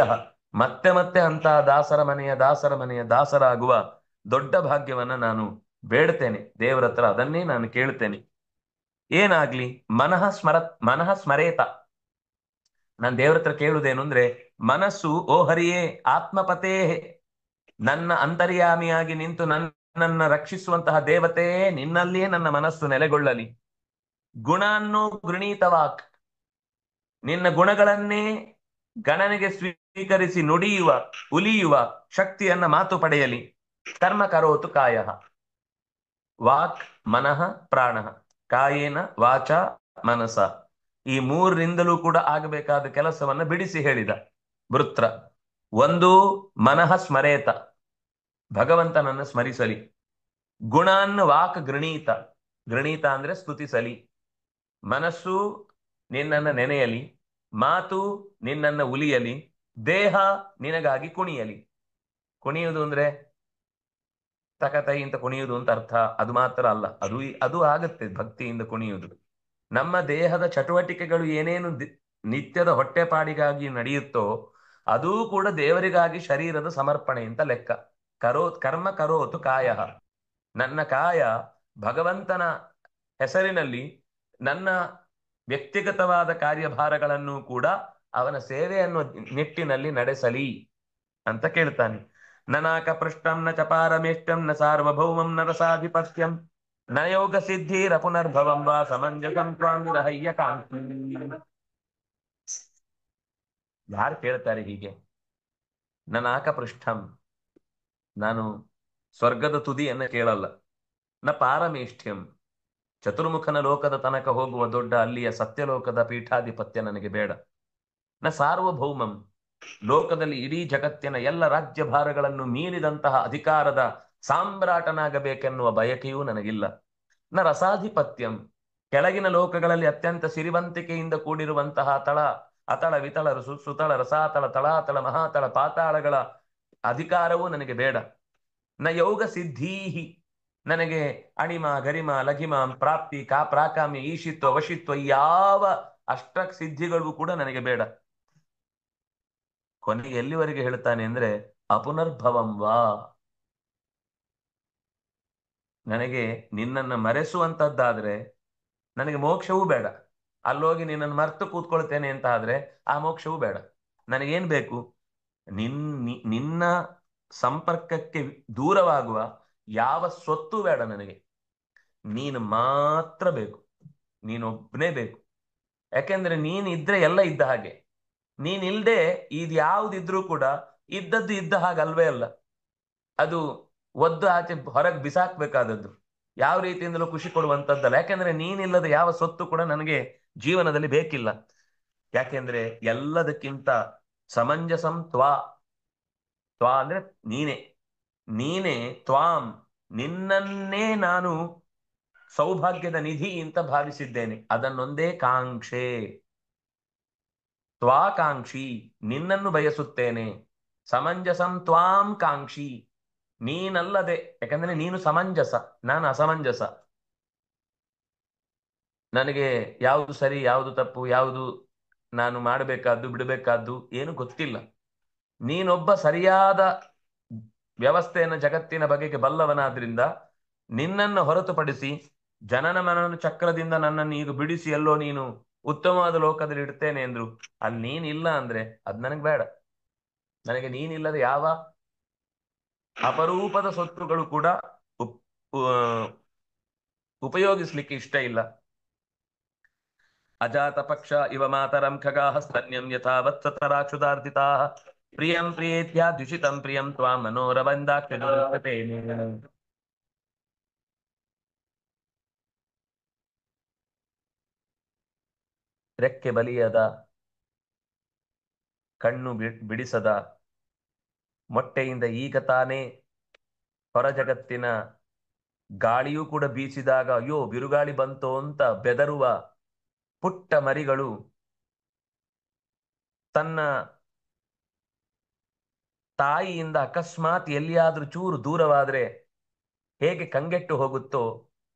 ಮತ್ತೆ ಮತ್ತೆ ಅಂತ ದಾಸರ ಮನೆಯ ದಾಸರಾಗುವ ದೊಡ್ಡ ಭಾಗ್ಯವನ್ನ ನಾನು ಬೇಡ್ತೇನೆ ದೇವರ ಹತ್ರ, ಅದನ್ನೇ ನಾನು ಕೇಳ್ತೇನೆ. ಏನಾಗ್ಲಿ, ಮನಃ ಸ್ಮರೇತ. ನಾನು ದೇವರ ಹತ್ರ ಕೇಳುವುದೇನು ಅಂದ್ರೆ, ಮನಸ್ಸು ಓ ಹರಿಯೇ ಆತ್ಮಪತೇ, ನನ್ನ ಅಂತರ್ಯಾಮಿಯಾಗಿ ನಿಂತು ನನ್ನನ್ನ ರಕ್ಷಿಸುವಂತಹ ದೇವತೆ ನಿನ್ನಲ್ಲಿಯೇ ನನ್ನ ಮನಸ್ಸು ನೆಲೆಗೊಳ್ಳಲಿ. ಗುಣಾನ್ನೋ ಗೃಣೀತವಾಕ್, ನಿನ್ನ ಗುಣಗಳನ್ನೇ ಗಣನೆಗೆ ಸ್ವೀಕರಿಸಿ ನುಡಿಯುವ ಉಲಿಯುವ ಶಕ್ತಿಯನ್ನ ಮಾತು ಪಡೆಯಲಿ. ಕರ್ಮ ಕರೋತು ಕಾಯ, ವಾಕ್ ಮನಃ ಪ್ರಾಣ, ಕಾಯೇನ ವಾಚ ಮನಸ, ಈ ಮೂರರಿಂದಲೂ ಕೂಡ ಆಗಬೇಕಾದ ಕೆಲಸವನ್ನ ಬಿಡಿಸಿ ಹೇಳಿದ ವೃತ್ರ. ಒಂದು ಮನಃ ಸ್ಮರೇತ, ಭಗವಂತನನ್ನ ಸ್ಮರಿಸಲಿ. ಗುಣಾನ್ ವಾಕ್ ಗೃಣೀತ, ಗೃಣೀತ ಅಂದ್ರೆ ಸ್ತುತಿಸಲಿ. ಮನಸ್ಸು ನಿನ್ನನ್ನ ನೆನೆಯಲಿ, ಮಾತು ನಿನ್ನನ್ನ ಉಲಿಯಲಿ, ದೇಹ ನಿನಗಾಗಿ ಕುಣಿಯಲಿ. ಕುಣಿಯುವುದು ಅಂದ್ರೆ ತಕತೈ ಅಂತ ಕುಣಿಯುವುದು ಅಂತ ಅರ್ಥ, ಅದು ಮಾತ್ರ ಅಲ್ಲ, ಅದು ಆಗತ್ತೆ ಭಕ್ತಿಯಿಂದ ಕುಣಿಯುವುದು. ನಮ್ಮ ದೇಹದ ಚಟುವಟಿಕೆಗಳು ಏನೇನು ನಿತ್ಯದ ಹೊಟ್ಟೆಪಾಡಿಗಾಗಿ ನಡೆಯುತ್ತೋ ಅದೂ ಕೂಡ ದೇವರಿಗಾಗಿ ಶರೀರದ ಸಮರ್ಪಣೆ ಅಂತ ಲೆಕ್ಕ. ಕರ್ಮ ಕರೋತು ಕಾಯ, ನನ್ನ ಕಾಯ ಭಗವಂತನ ಹೆಸರಿನಲ್ಲಿ ನನ್ನ ವ್ಯಕ್ತಿಗತವಾದ ಕಾರ್ಯಭಾರಗಳನ್ನು ಕೂಡ ಅವನ ಸೇವೆಯನ್ನು ನಿಟ್ಟಿನಲ್ಲಿ ನಡೆಸಲಿ ಅಂತ ಕೇಳ್ತಾನೆ. ನನಾಕ ಪೃಷ್ಟಂ ನ ಚಪಾರಮೇಷ್ಟಂ ನ ಸಾರ್ವಭೌಮಂ ನ ರಸಾಧಿಪತ್ಯಂ ನ ಯೋಗ ಸಿದ್ಧಿರ ಪುನರ್ಭವಂ ವಾ ಸಮಂಜಸಂ ತ್ವಾಂ ವಿರಹಯ್ಯ ಕಾಂತಿ. ಯಾರು ಕೇಳ್ತಾರೆ ಹೀಗೆ? ನನಾಕ ಪೃಷ್ಠಂ, ನಾನು ಸ್ವರ್ಗದ ತುದಿಯನ್ನ ಕೇಳಲ್ಲ. ನ ಪಾರಮೇಷ್ಠ್ಯಂ, ಚತುರ್ಮುಖನ ಲೋಕದ ತನಕ ಹೋಗುವ ದೊಡ್ಡ ಅಲ್ಲಿಯ ಸತ್ಯಲೋಕದ ಪೀಠಾಧಿಪತ್ಯ ನನಗೆ ಬೇಡ. ನ ಸಾರ್ವಭೌಮಂ, ಲೋಕದಲ್ಲಿ ಇಡೀ ಜಗತ್ತಿನ ಎಲ್ಲ ರಾಜ್ಯಭಾರಗಳನ್ನು ಮೀರಿದಂತಹ ಅಧಿಕಾರದ ಸಾಮ್ರಾಟನಾಗಬೇಕೆನ್ನುವ ಬಯಕೆಯೂ ನನಗಿಲ್ಲ. ನ ರಸಾಧಿಪತ್ಯಂ, ಕೆಳಗಿನ ಲೋಕಗಳಲ್ಲಿ ಅತ್ಯಂತ ಸಿರಿವಂತಿಕೆಯಿಂದ ಕೂಡಿರುವಂತಹ ತಳ ಅತಳ ವಿತಳ ಸುತಳ ರಸಾತಳ ತಳಾತಳ ಮಹಾತಳ ಪಾತಾಳಗಳ ಅಧಿಕಾರವೂ ನನಗೆ ಬೇಡ. ನ ಯೋಗ ಸಿದ್ಧೀಹಿ, ನನಗೆ ಅಣಿಮ ಗರಿಮ ಲಘಿಮ ಪ್ರಾಪ್ತಿ ಪ್ರಾಕಾಮ್ಯ ಈಶಿತ್ವ ವಶಿತ್ವ ಯಾವ ಅಷ್ಟ ಸಿದ್ಧಿಗಳು ಕೂಡ ನನಗೆ ಬೇಡ. ಕೊನೆಗೆ ಎಲ್ಲಿವರೆಗೆ ಹೇಳ್ತಾನೆ ಅಂದ್ರೆ ಅಪುನರ್ಭವಂ ವಾ, ನನಗೆ ನಿನ್ನನ್ನು ಮರೆಸುವಂತದ್ದಾದ್ರೆ ನನಗೆ ಮೋಕ್ಷವೂ ಬೇಡ. ಅಲ್ಲೋಗಿ ನಿನ್ನನ್ನು ಮರೆತು ಕೂತ್ಕೊಳ್ತೇನೆ ಅಂತ ಆದ್ರೆ ಆ ಮೋಕ್ಷವೂ ಬೇಡ. ನನಗೇನ್ ಬೇಕು? ನಿನ್ನ ಸಂಪರ್ಕಕ್ಕೆ ದೂರವಾಗುವ ಯಾವ ಸ್ವತ್ತು ಬೇಡ ನನಗೆ. ನೀನು ಮಾತ್ರ ಬೇಕು, ನೀನೊಬ್ಬನೇ ಬೇಕು. ಯಾಕೆಂದ್ರೆ ನೀನ್ ಇದ್ರೆ ಎಲ್ಲ ಇದ್ದ ಹಾಗೆ, ನೀನಿಲ್ದೆ ಇದು ಯಾವುದಿದ್ರೂ ಕೂಡ ಇದ್ದದ್ದು ಇದ್ದ ಹಾಗಲ್ವೇ ಅಲ್ಲ. ಅದು ಒದ್ದು ಆಚೆ ಹೊರಗೆ ಬಿಸಾಕ್ಬೇಕಾದದ್ದು, ಯಾವ ರೀತಿಯಿಂದಲೂ ಖುಷಿ ಕೊಡುವಂತದ್ದಲ್ಲ. ಯಾಕೆಂದ್ರೆ ನೀನಿಲ್ಲದ ಯಾವ ಸ್ವತ್ತು ಕೂಡ ನನಗೆ ಜೀವನದಲ್ಲಿ ಬೇಕಿಲ್ಲ. ಯಾಕೆಂದ್ರೆ ಎಲ್ಲದಕ್ಕಿಂತ ಸಮಂಜಸಂ ತ್ವಾ, ತ್ವಾ ಅಂದ್ರೆ ನೀನೇ, ನೀನೇ ತ್ವಾಂ, ನಿನ್ನನ್ನೇ ನಾನು ಸೌಭಾಗ್ಯದ ನಿಧಿ ಅಂತ ಭಾವಿಸಿದ್ದೇನೆ. ಅದನ್ನೊಂದೇ ಕಾಂಕ್ಷೆ, ತ್ವಾಕಾಂಕ್ಷಿ, ನಿನ್ನನ್ನು ಬಯಸುತ್ತೇನೆ. ಸಮಂಜಸಂ ತ್ವಾಂ ಕಾಂಕ್ಷಿ, ನೀನಲ್ಲದೆ, ಯಾಕಂದ್ರೆ ನೀನು ಸಮಂಜಸ, ನಾನು ಅಸಮಂಜಸ. ನನಗೆ ಯಾವುದು ಸರಿ ಯಾವುದು ತಪ್ಪು, ಯಾವುದು ನಾನು ಮಾಡಬೇಕಾದ್ದು ಬಿಡಬೇಕಾದ್ದು ಏನು ಗೊತ್ತಿಲ್ಲ. ನೀನೊಬ್ಬ ಸರಿಯಾದ ವ್ಯವಸ್ಥೆಯನ್ನು ಜಗತ್ತಿನ ಬಗೆಗೆ ಬಲ್ಲವನಾದ್ರಿಂದ ನಿನ್ನನ್ನು ಹೊರತುಪಡಿಸಿ ಜನನ ಮನನ ಚಕ್ರದಿಂದ ನನ್ನನ್ನು ಈಗ ಬಿಡಿಸಿ ಎಲ್ಲೋ ನೀನು ಉತ್ತಮವಾದ ಲೋಕದಲ್ಲಿ ಇಡ್ತೇನೆ ಅಂದ್ರು, ಅಲ್ಲಿ ನೀನಿಲ್ಲ ಅಂದ್ರೆ ಅದ್ ನನಗೆ ಬೇಡ. ನನಗೆ ನೀನಿಲ್ಲದೆ ಯಾವ ಅಪರೂಪದ ಸ್ವತ್ತುಗಳು ಕೂಡ ಉಪಯೋಗಿಸ್ಲಿಕ್ಕೆ ಇಷ್ಟ ಇಲ್ಲ. ಅಜಾತ ಪಕ್ಷ ಇವ ಮಾತರಂ ಖಗಾಃ ಸ್ತನ್ಯಂ ಯಥಾ ವತ್ಸತರಾಕ್ಷುದಾರ್ಧಿತಾಃ ಪ್ರಿಯಂ ಪ್ರಿಯೇತ್ಯಾ ದ್ಯುಷಿತಂ ಪ್ರಿಯಂ ತ್ವಾಂ ಮನೋರವಂದಾಕ್ಷ ದುರ್ಗತೆ. ರೆಕ್ಕೆ ಬಲಿಯದ, ಕಣ್ಣು ಬಿಡಿಸದ, ಮೊಟ್ಟೆಯಿಂದ ಈಗ ತಾನೇ ಹೊರ ಜಗತ್ತಿನ ಗಾಳಿಯೂ ಕೂಡ ಬೀಸಿದಾಗ ಅಯ್ಯೋ ಬಿರುಗಾಳಿ ಬಂತು ಅಂತ ಬೆದರುವ ಪುಟ್ಟ ಮರಿಗಳು ತನ್ನ ತಾಯಿಯಿಂದ ಅಕಸ್ಮಾತ್ ಎಲ್ಲಿಯಾದ್ರೂ ಚೂರು ದೂರವಾದ್ರೆ ಹೇಗೆ ಕಂಗೆಟ್ಟು ಹೋಗುತ್ತೋ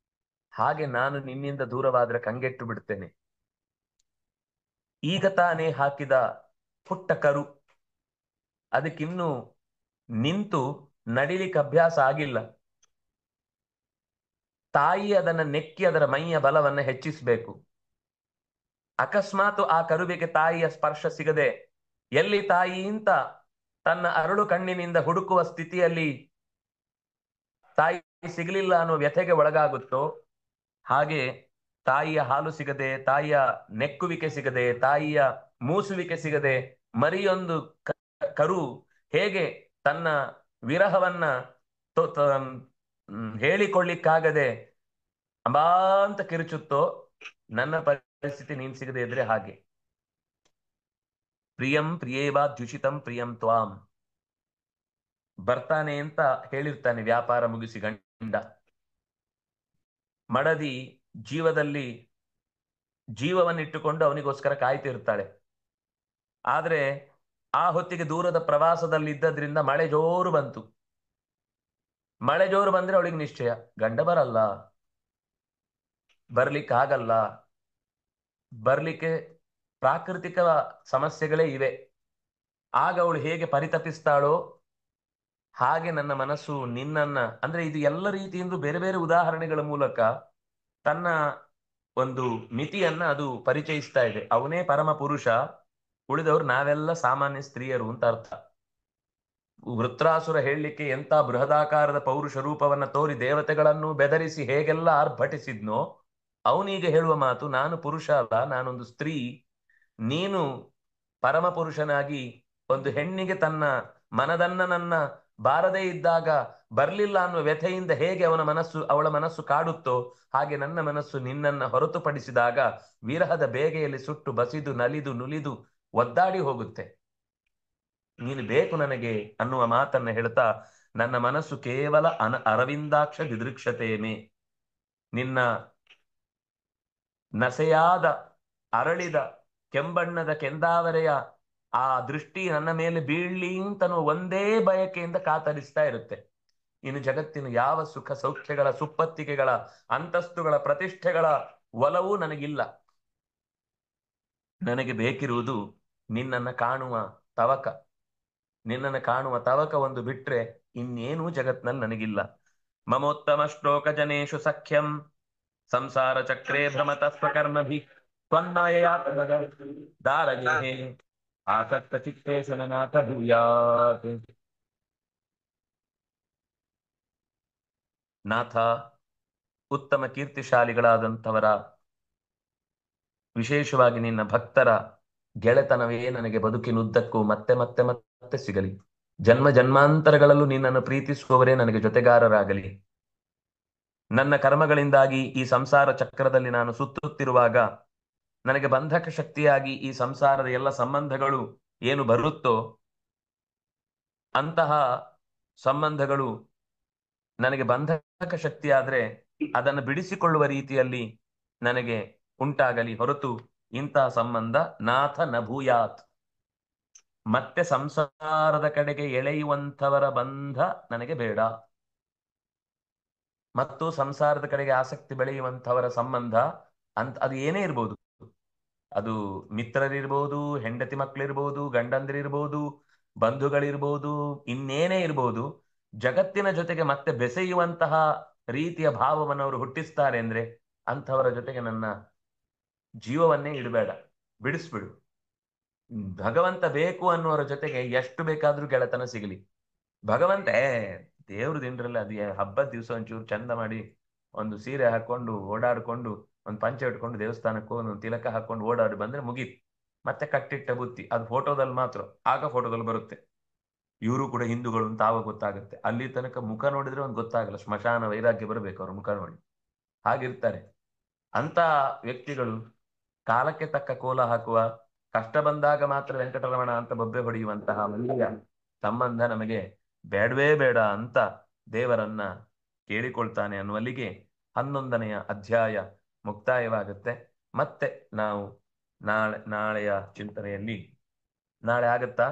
ಹಾಗೆ ನಾನು ನಿನ್ನಿಂದ ದೂರವಾದ್ರೆ ಕಂಗೆಟ್ಟು ಬಿಡ್ತೇನೆ. ಈಗ ತಾನೇ ಹಾಕಿದ ಪುಟ್ಟ ಕರು, ಅದಕ್ಕಿನ್ನೂ ನಿಂತು ನಡಿಲಿಕ್ಕೆ ಅಭ್ಯಾಸ ಆಗಿಲ್ಲ. ತಾಯಿ ಅದನ್ನ ನೆಕ್ಕಿ ಅದರ ಮೈಯ ಬಲವನ್ನ ಹೆಚ್ಚಿಸಬೇಕು. ಅಕಸ್ಮಾತ್ ಆ ಕರುವಿಗೆ ತಾಯಿಯ ಸ್ಪರ್ಶ ಸಿಗದೆ ಎಲ್ಲಿ ತಾಯಿ ಅಂತ ತನ್ನ ಅರಳು ಕಣ್ಣಿನಿಂದ ಹುಡುಕುವ ಸ್ಥಿತಿಯಲ್ಲಿ ತಾಯಿ ಸಿಗಲಿಲ್ಲ ಅನ್ನೋ ವ್ಯಥೆಗೆ ಒಳಗಾಗುತ್ತೋ ಹಾಗೆ ತಾಯಿಯ ಹಾಲು ಸಿಗದೆ, ತಾಯಿಯ ನೆಕ್ಕುವಿಕೆ ಸಿಗದೆ, ತಾಯಿಯ ಮೂಸುವಿಕೆ ಸಿಗದೆ ಮರಿಯೊಂದು ಕರು ಹೇಗೆ ತನ್ನ ವಿರಹವನ್ನ ಹೇಳಿಕೊಳ್ಳಿಕ್ಕಾಗದೆ ಅಂಬಾ ಅಂತ ಕಿರುಚುತ್ತೋ, ನನ್ನ ಪರಿಸ್ಥಿತಿ ನೀನ್ ಸಿಗದೆ ಇದ್ರೆ ಹಾಗೆ. ಪ್ರಿಯಂ ಪ್ರಿಯೇವಾ ದ್ಯುಷಿತಂ ಪ್ರಿಯಂ ತ್ವಾಂ, ಬರ್ತಾನೆ ಅಂತ ಹೇಳಿರ್ತಾನೆ ವ್ಯಾಪಾರ ಮುಗಿಸಿ ಗಂಡ. ಮಡದಿ ಜೀವದಲ್ಲಿ ಜೀವವನ್ನಿಟ್ಟುಕೊಂಡು ಅವನಿಗೋಸ್ಕರ ಕಾಯ್ತಿರ್ತಾಳೆ. ಆದ್ರೆ ಆ ಹೊತ್ತಿಗೆ ದೂರದ ಪ್ರವಾಸದಲ್ಲಿ ಇದ್ದದ್ರಿಂದ ಮಳೆ ಜೋರು ಬಂತು. ಮಳೆ ಜೋರು ಬಂದ್ರೆ ಅವಳಿಗೆ ನಿಶ್ಚಯ ಗಂಡ ಬರಲ್ಲ, ಬರ್ಲಿಕ್ಕೆ ಆಗಲ್ಲ, ಬರ್ಲಿಕ್ಕೆ ಪ್ರಾಕೃತಿಕ ಸಮಸ್ಯೆಗಳೇ ಇವೆ. ಆಗ ಅವಳು ಹೇಗೆ ಪರಿತಪಿಸ್ತಾಳೋ ಹಾಗೆ ನನ್ನ ಮನಸ್ಸು ನಿನ್ನನ್ನ, ಅಂದ್ರೆ ಇದು ಎಲ್ಲ ರೀತಿಯಿಂದ ಬೇರೆ ಬೇರೆ ಉದಾಹರಣೆಗಳ ಮೂಲಕ ತನ್ನ ಒಂದು ಮಿತಿಯನ್ನ ಅದು ಪರಿಚಯಿಸ್ತಾ ಇದೆ. ಅವನೇ ಪರಮ ಪುರುಷ, ಉಳಿದವರು ನಾವೆಲ್ಲ ಸಾಮಾನ್ಯ ಸ್ತ್ರೀಯರು ಅಂತ ಅರ್ಥ. ವೃತ್ರಾಸುರ ಹೇಳಲಿಕ್ಕೆ ಎಂತ ಬೃಹದಾಕಾರದ ಪೌರುಷ ರೂಪವನ್ನ ತೋರಿ ದೇವತೆಗಳನ್ನು ಬೆದರಿಸಿ ಹೇಗೆಲ್ಲ ಆರ್ಭಟಿಸಿದ್ನೋ, ಅವನೀಗ ಹೇಳುವ ಮಾತು ನಾನು ಪುರುಷ ಅಲ್ಲ, ನಾನೊಂದು ಸ್ತ್ರೀ. ನೀನು ಪರಮ ಪುರುಷನಾಗಿ ಒಂದು ಹೆಣ್ಣಿಗೆ ತನ್ನ ಮನದನ್ನ ನನ್ನ ಬಾರದೇ ಇದ್ದಾಗ ಬರ್ಲಿಲ್ಲ ಅನ್ನುವ ವ್ಯಥೆಯಿಂದ ಹೇಗೆ ಅವಳ ಮನಸ್ಸು ಕಾಡುತ್ತೋ ಹಾಗೆ ನನ್ನ ಮನಸ್ಸು ನಿನ್ನನ್ನ ಹೊರತುಪಡಿಸಿದಾಗ ವಿರಹದ ಬೇಗೆಯಲ್ಲಿ ಸುಟ್ಟು ಬಸಿದು ನಲಿದು ನುಲಿದು ಒದ್ದಾಡಿ ಹೋಗುತ್ತೆ. ನೀನು ಬೇಕು ನನಗೆ ಅನ್ನುವ ಮಾತನ್ನ ಹೇಳ್ತಾ ನನ್ನ ಮನಸ್ಸು ಕೇವಲ ಅರವಿಂದಾಕ್ಷ ದಿದೃಕ್ಷತೇಮೆ, ನಿನ್ನ ನಸೆಯಾದ ಅರಳಿದ ಕೆಂಬಣ್ಣದ ಕೆಂದಾವರೆಯ ಆ ದೃಷ್ಟಿ ನನ್ನ ಮೇಲೆ ಬೀಳ್ಲಿ ಅಂತನೋ ಒಂದೇ ಬಯಕೆಯಿಂದ ಕಾತರಿಸ್ತಾ ಇರುತ್ತೆ. ಇನ್ನು ಜಗತ್ತಿನ ಯಾವ ಸುಖ ಸೌಖ್ಯಗಳ ಸುಪ್ಪತ್ತಿಗೆಗಳ ಅಂತಸ್ತುಗಳ ಪ್ರತಿಷ್ಠೆಗಳ ಒಲವೂ ನನಗಿಲ್ಲ. ನನಗೆ ಬೇಕಿರುವುದು ನಿನ್ನನ್ನು ಕಾಣುವ ತವಕ. ನಿನ್ನನ್ನು ಕಾಣುವ ತವಕ ಒಂದು ಬಿಟ್ರೆ ಇನ್ನೇನೂ ಜಗತ್ನಲ್ಲಿ ನನಗಿಲ್ಲ. ಮಮೋತ್ತಮ ಶ್ಲೋಕ ಜನೇಶು ಸಖ್ಯಂ ಸಂಸಾರ ಚಕ್ರೇ ಭ್ರಮತ ಸ್ವಕರ್ಮಭಿ ದಾರಗೇ ಆಸಕ್ತ ಚಿತ್ತೇಶನನಾಥ ಭೂಯಾತ್. ನಾಥ, ಉತ್ತಮ ಕೀರ್ತಿಶಾಲಿಗಳಾದಂಥವರ, ವಿಶೇಷವಾಗಿ ನಿನ್ನ ಭಕ್ತರ ಗೆಳೆತನವೇ ನನಗೆ ಬದುಕಿನುದ್ದಕ್ಕೂ ಮತ್ತೆ ಮತ್ತೆ ಮತ್ತೆ ಸಿಗಲಿ. ಜನ್ಮ ಜನ್ಮಾಂತರಗಳಲ್ಲೂ ನಿನ್ನನ್ನು ಪ್ರೀತಿಸುವವರೇ ನನಗೆ ಜೊತೆಗಾರರಾಗಲಿ. ನನ್ನ ಕರ್ಮಗಳಿಂದಾಗಿ ಈ ಸಂಸಾರ ಚಕ್ರದಲ್ಲಿ ನಾನು ಸುತ್ತುತ್ತಿರುವಾಗ ನನಗೆ ಬಂಧಕ ಶಕ್ತಿಯಾಗಿ ಈ ಸಂಸಾರದ ಎಲ್ಲ ಸಂಬಂಧಗಳು ಏನು ಬರುತ್ತೋ ಅಂತಹ ಸಂಬಂಧಗಳು ನನಗೆ ಬಂಧಕ ಶಕ್ತಿಯಾದ್ರೆ ಅದನ್ನು ಬಿಡಿಸಿಕೊಳ್ಳುವ ರೀತಿಯಲ್ಲಿ ನನಗೆ ಉಂಟಾಗಲಿ ಹೊರತು ಇಂತಹ ಸಂಬಂಧ ನಾಥ ನಭೂಯಾತ್, ಮತ್ತೆ ಸಂಸಾರದ ಕಡೆಗೆ ಎಳೆಯುವಂಥವರ ಬಂಧ ನನಗೆ ಬೇಡ. ಮತ್ತು ಸಂಸಾರದ ಕಡೆಗೆ ಆಸಕ್ತಿ ಬೆಳೆಯುವಂಥವರ ಸಂಬಂಧ ಅಂತ ಅದು ಏನೇ ಇರ್ಬೋದು, ಅದು ಮಿತ್ರರಿರ್ಬೋದು, ಹೆಂಡತಿ ಮಕ್ಕಳಿರ್ಬೋದು, ಗಂಡಂದಿರಿರ್ಬೋದು, ಬಂಧುಗಳಿರ್ಬೋದು, ಇನ್ನೇನೇ ಇರ್ಬೋದು, ಜಗತ್ತಿನ ಜೊತೆಗೆ ಮತ್ತೆ ಬೆಸೆಯುವಂತಹ ರೀತಿಯ ಭಾವವನ್ನು ಅವರು ಹುಟ್ಟಿಸ್ತಾರೆ ಅಂದ್ರೆ ಅಂಥವರ ಜೊತೆಗೆ ನನ್ನ ಜೀವವನ್ನೇ ಇಡಬೇಡ, ಬಿಡಿಸ್ಬಿಡು. ಭಗವಂತ ಬೇಕು ಅನ್ನೋರ ಜೊತೆಗೆ ಎಷ್ಟು ಬೇಕಾದ್ರೂ ಗೆಳೆತನ ಸಿಗಲಿ. ಭಗವಂತ ದೇವ್ರ ದಿನರಲ್ಲಿ ಅದು ಹಬ್ಬದ ದಿವಸ ಒಂಚೂರು ಚಂದ ಮಾಡಿ ಒಂದು ಸೀರೆ ಹಾಕೊಂಡು ಓಡಾಡ್ಕೊಂಡು ಒಂದು ಪಂಚೆ ಇಟ್ಕೊಂಡು ದೇವಸ್ಥಾನಕ್ಕೆ ಹೋಗಿ ಒಂದು ತಿಲಕ ಹಾಕೊಂಡು ಓಡಾಡಿ ಬಂದ್ರೆ ಮುಗೀತು. ಮತ್ತೆ ಕಟ್ಟಿಟ್ಟ ಬುತ್ತಿ ಅದು ಫೋಟೋದಲ್ಲಿ ಮಾತ್ರ, ಆಗ ಫೋಟೋದಲ್ಲಿ ಬರುತ್ತೆ ಇವರು ಕೂಡ ಹಿಂದೂಗಳು ಅಂತ ಆವಾಗ ಗೊತ್ತಾಗುತ್ತೆ. ಅಲ್ಲಿ ತನಕ ಮುಖ ನೋಡಿದ್ರೆ ಒಂದು ಗೊತ್ತಾಗಲ್ಲ, ಸ್ಮಶಾನ ವೈರಾಗ್ಯ ಬರಬೇಕು ಅವ್ರ ಮುಖ ನೋಡಿ, ಹಾಗಿರ್ತಾರೆ. ಅಂತ ವ್ಯಕ್ತಿಗಳು ಕಾಲಕ್ಕೆ ತಕ್ಕ ಕೋಲ ಹಾಕುವ, ಕಷ್ಟ ಬಂದಾಗ ಮಾತ್ರ ವೆಂಕಟರಮಣ ಅಂತ ಬೊಬ್ಬೆ ಹೊಡೆಯುವಂತಹ ಒಳ್ಳೆಯ ಸಂಬಂಧ ನಮಗೆ ಬೇಡವೇ ಬೇಡ ಅಂತ ದೇವರನ್ನ ಕೇಳಿಕೊಳ್ತಾನೆ ಅನ್ನುವಲ್ಲಿಗೆ 11ನೆಯ ಅಧ್ಯಾಯ ಮುಕ್ತಾಯವಾಗುತ್ತೆ. ಮತ್ತೆ ನಾವು ನಾಳೆಯ ಚಿಂತನೆಯಲ್ಲಿ, ನಾಳೆ ಆಗತ್ತಾ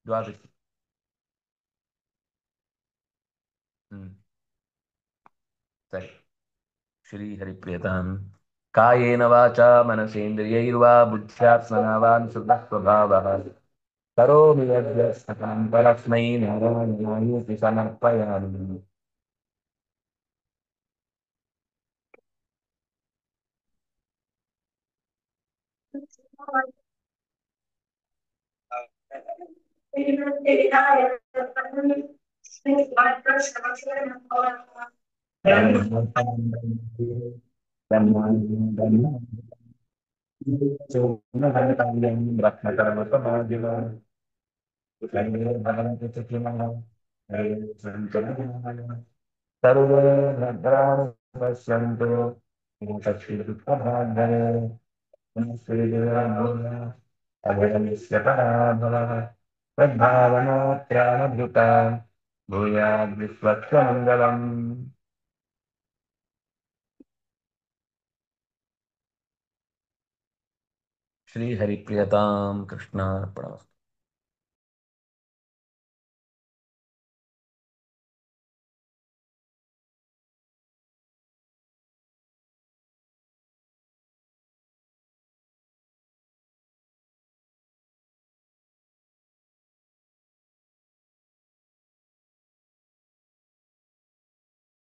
ದ್ವಾದಶಿ? ಸರಿ. ಶ್ರೀ ಹರಿಪ್ರಿಯತಾಂ. ಕಾಯೇನ ವಾಚಾ ಮನಸೇಂದ್ರಿಯೈರ್ವಾ ಬುದ್ಧ್ಯಾತ್ಮನಾ ವಾನ್ ಸುಖಸ್ವಭಾವಃ ಕರೋಮಿ ಯದ್ಯತ್ ಸಕಲಂ ಪರಸ್ಮೈ ನಾರಾಯಣಾಯೇತಿ ಸಮರ್ಪಯಾಮಿ. ಸರ್ವೇ ಭದ್ರಾಣಿ ಪಶ್ಯಂತು ಮಾ ಕಶ್ಚಿತ್ ದುಃಖಭಾಗ್ಭವೇತ್. ಸದ್ಭಾವನೋತ್ರಾಣಭೃತ ಭೂಯಾದ್ವಿಶ್ವಸ್ವಮಂಗಲಂ. ಶ್ರೀ ಹರಿಪ್ರಿಯತಾಂ. ಕೃಷ್ಣಾರ್ಪಣಮಸ್ತು.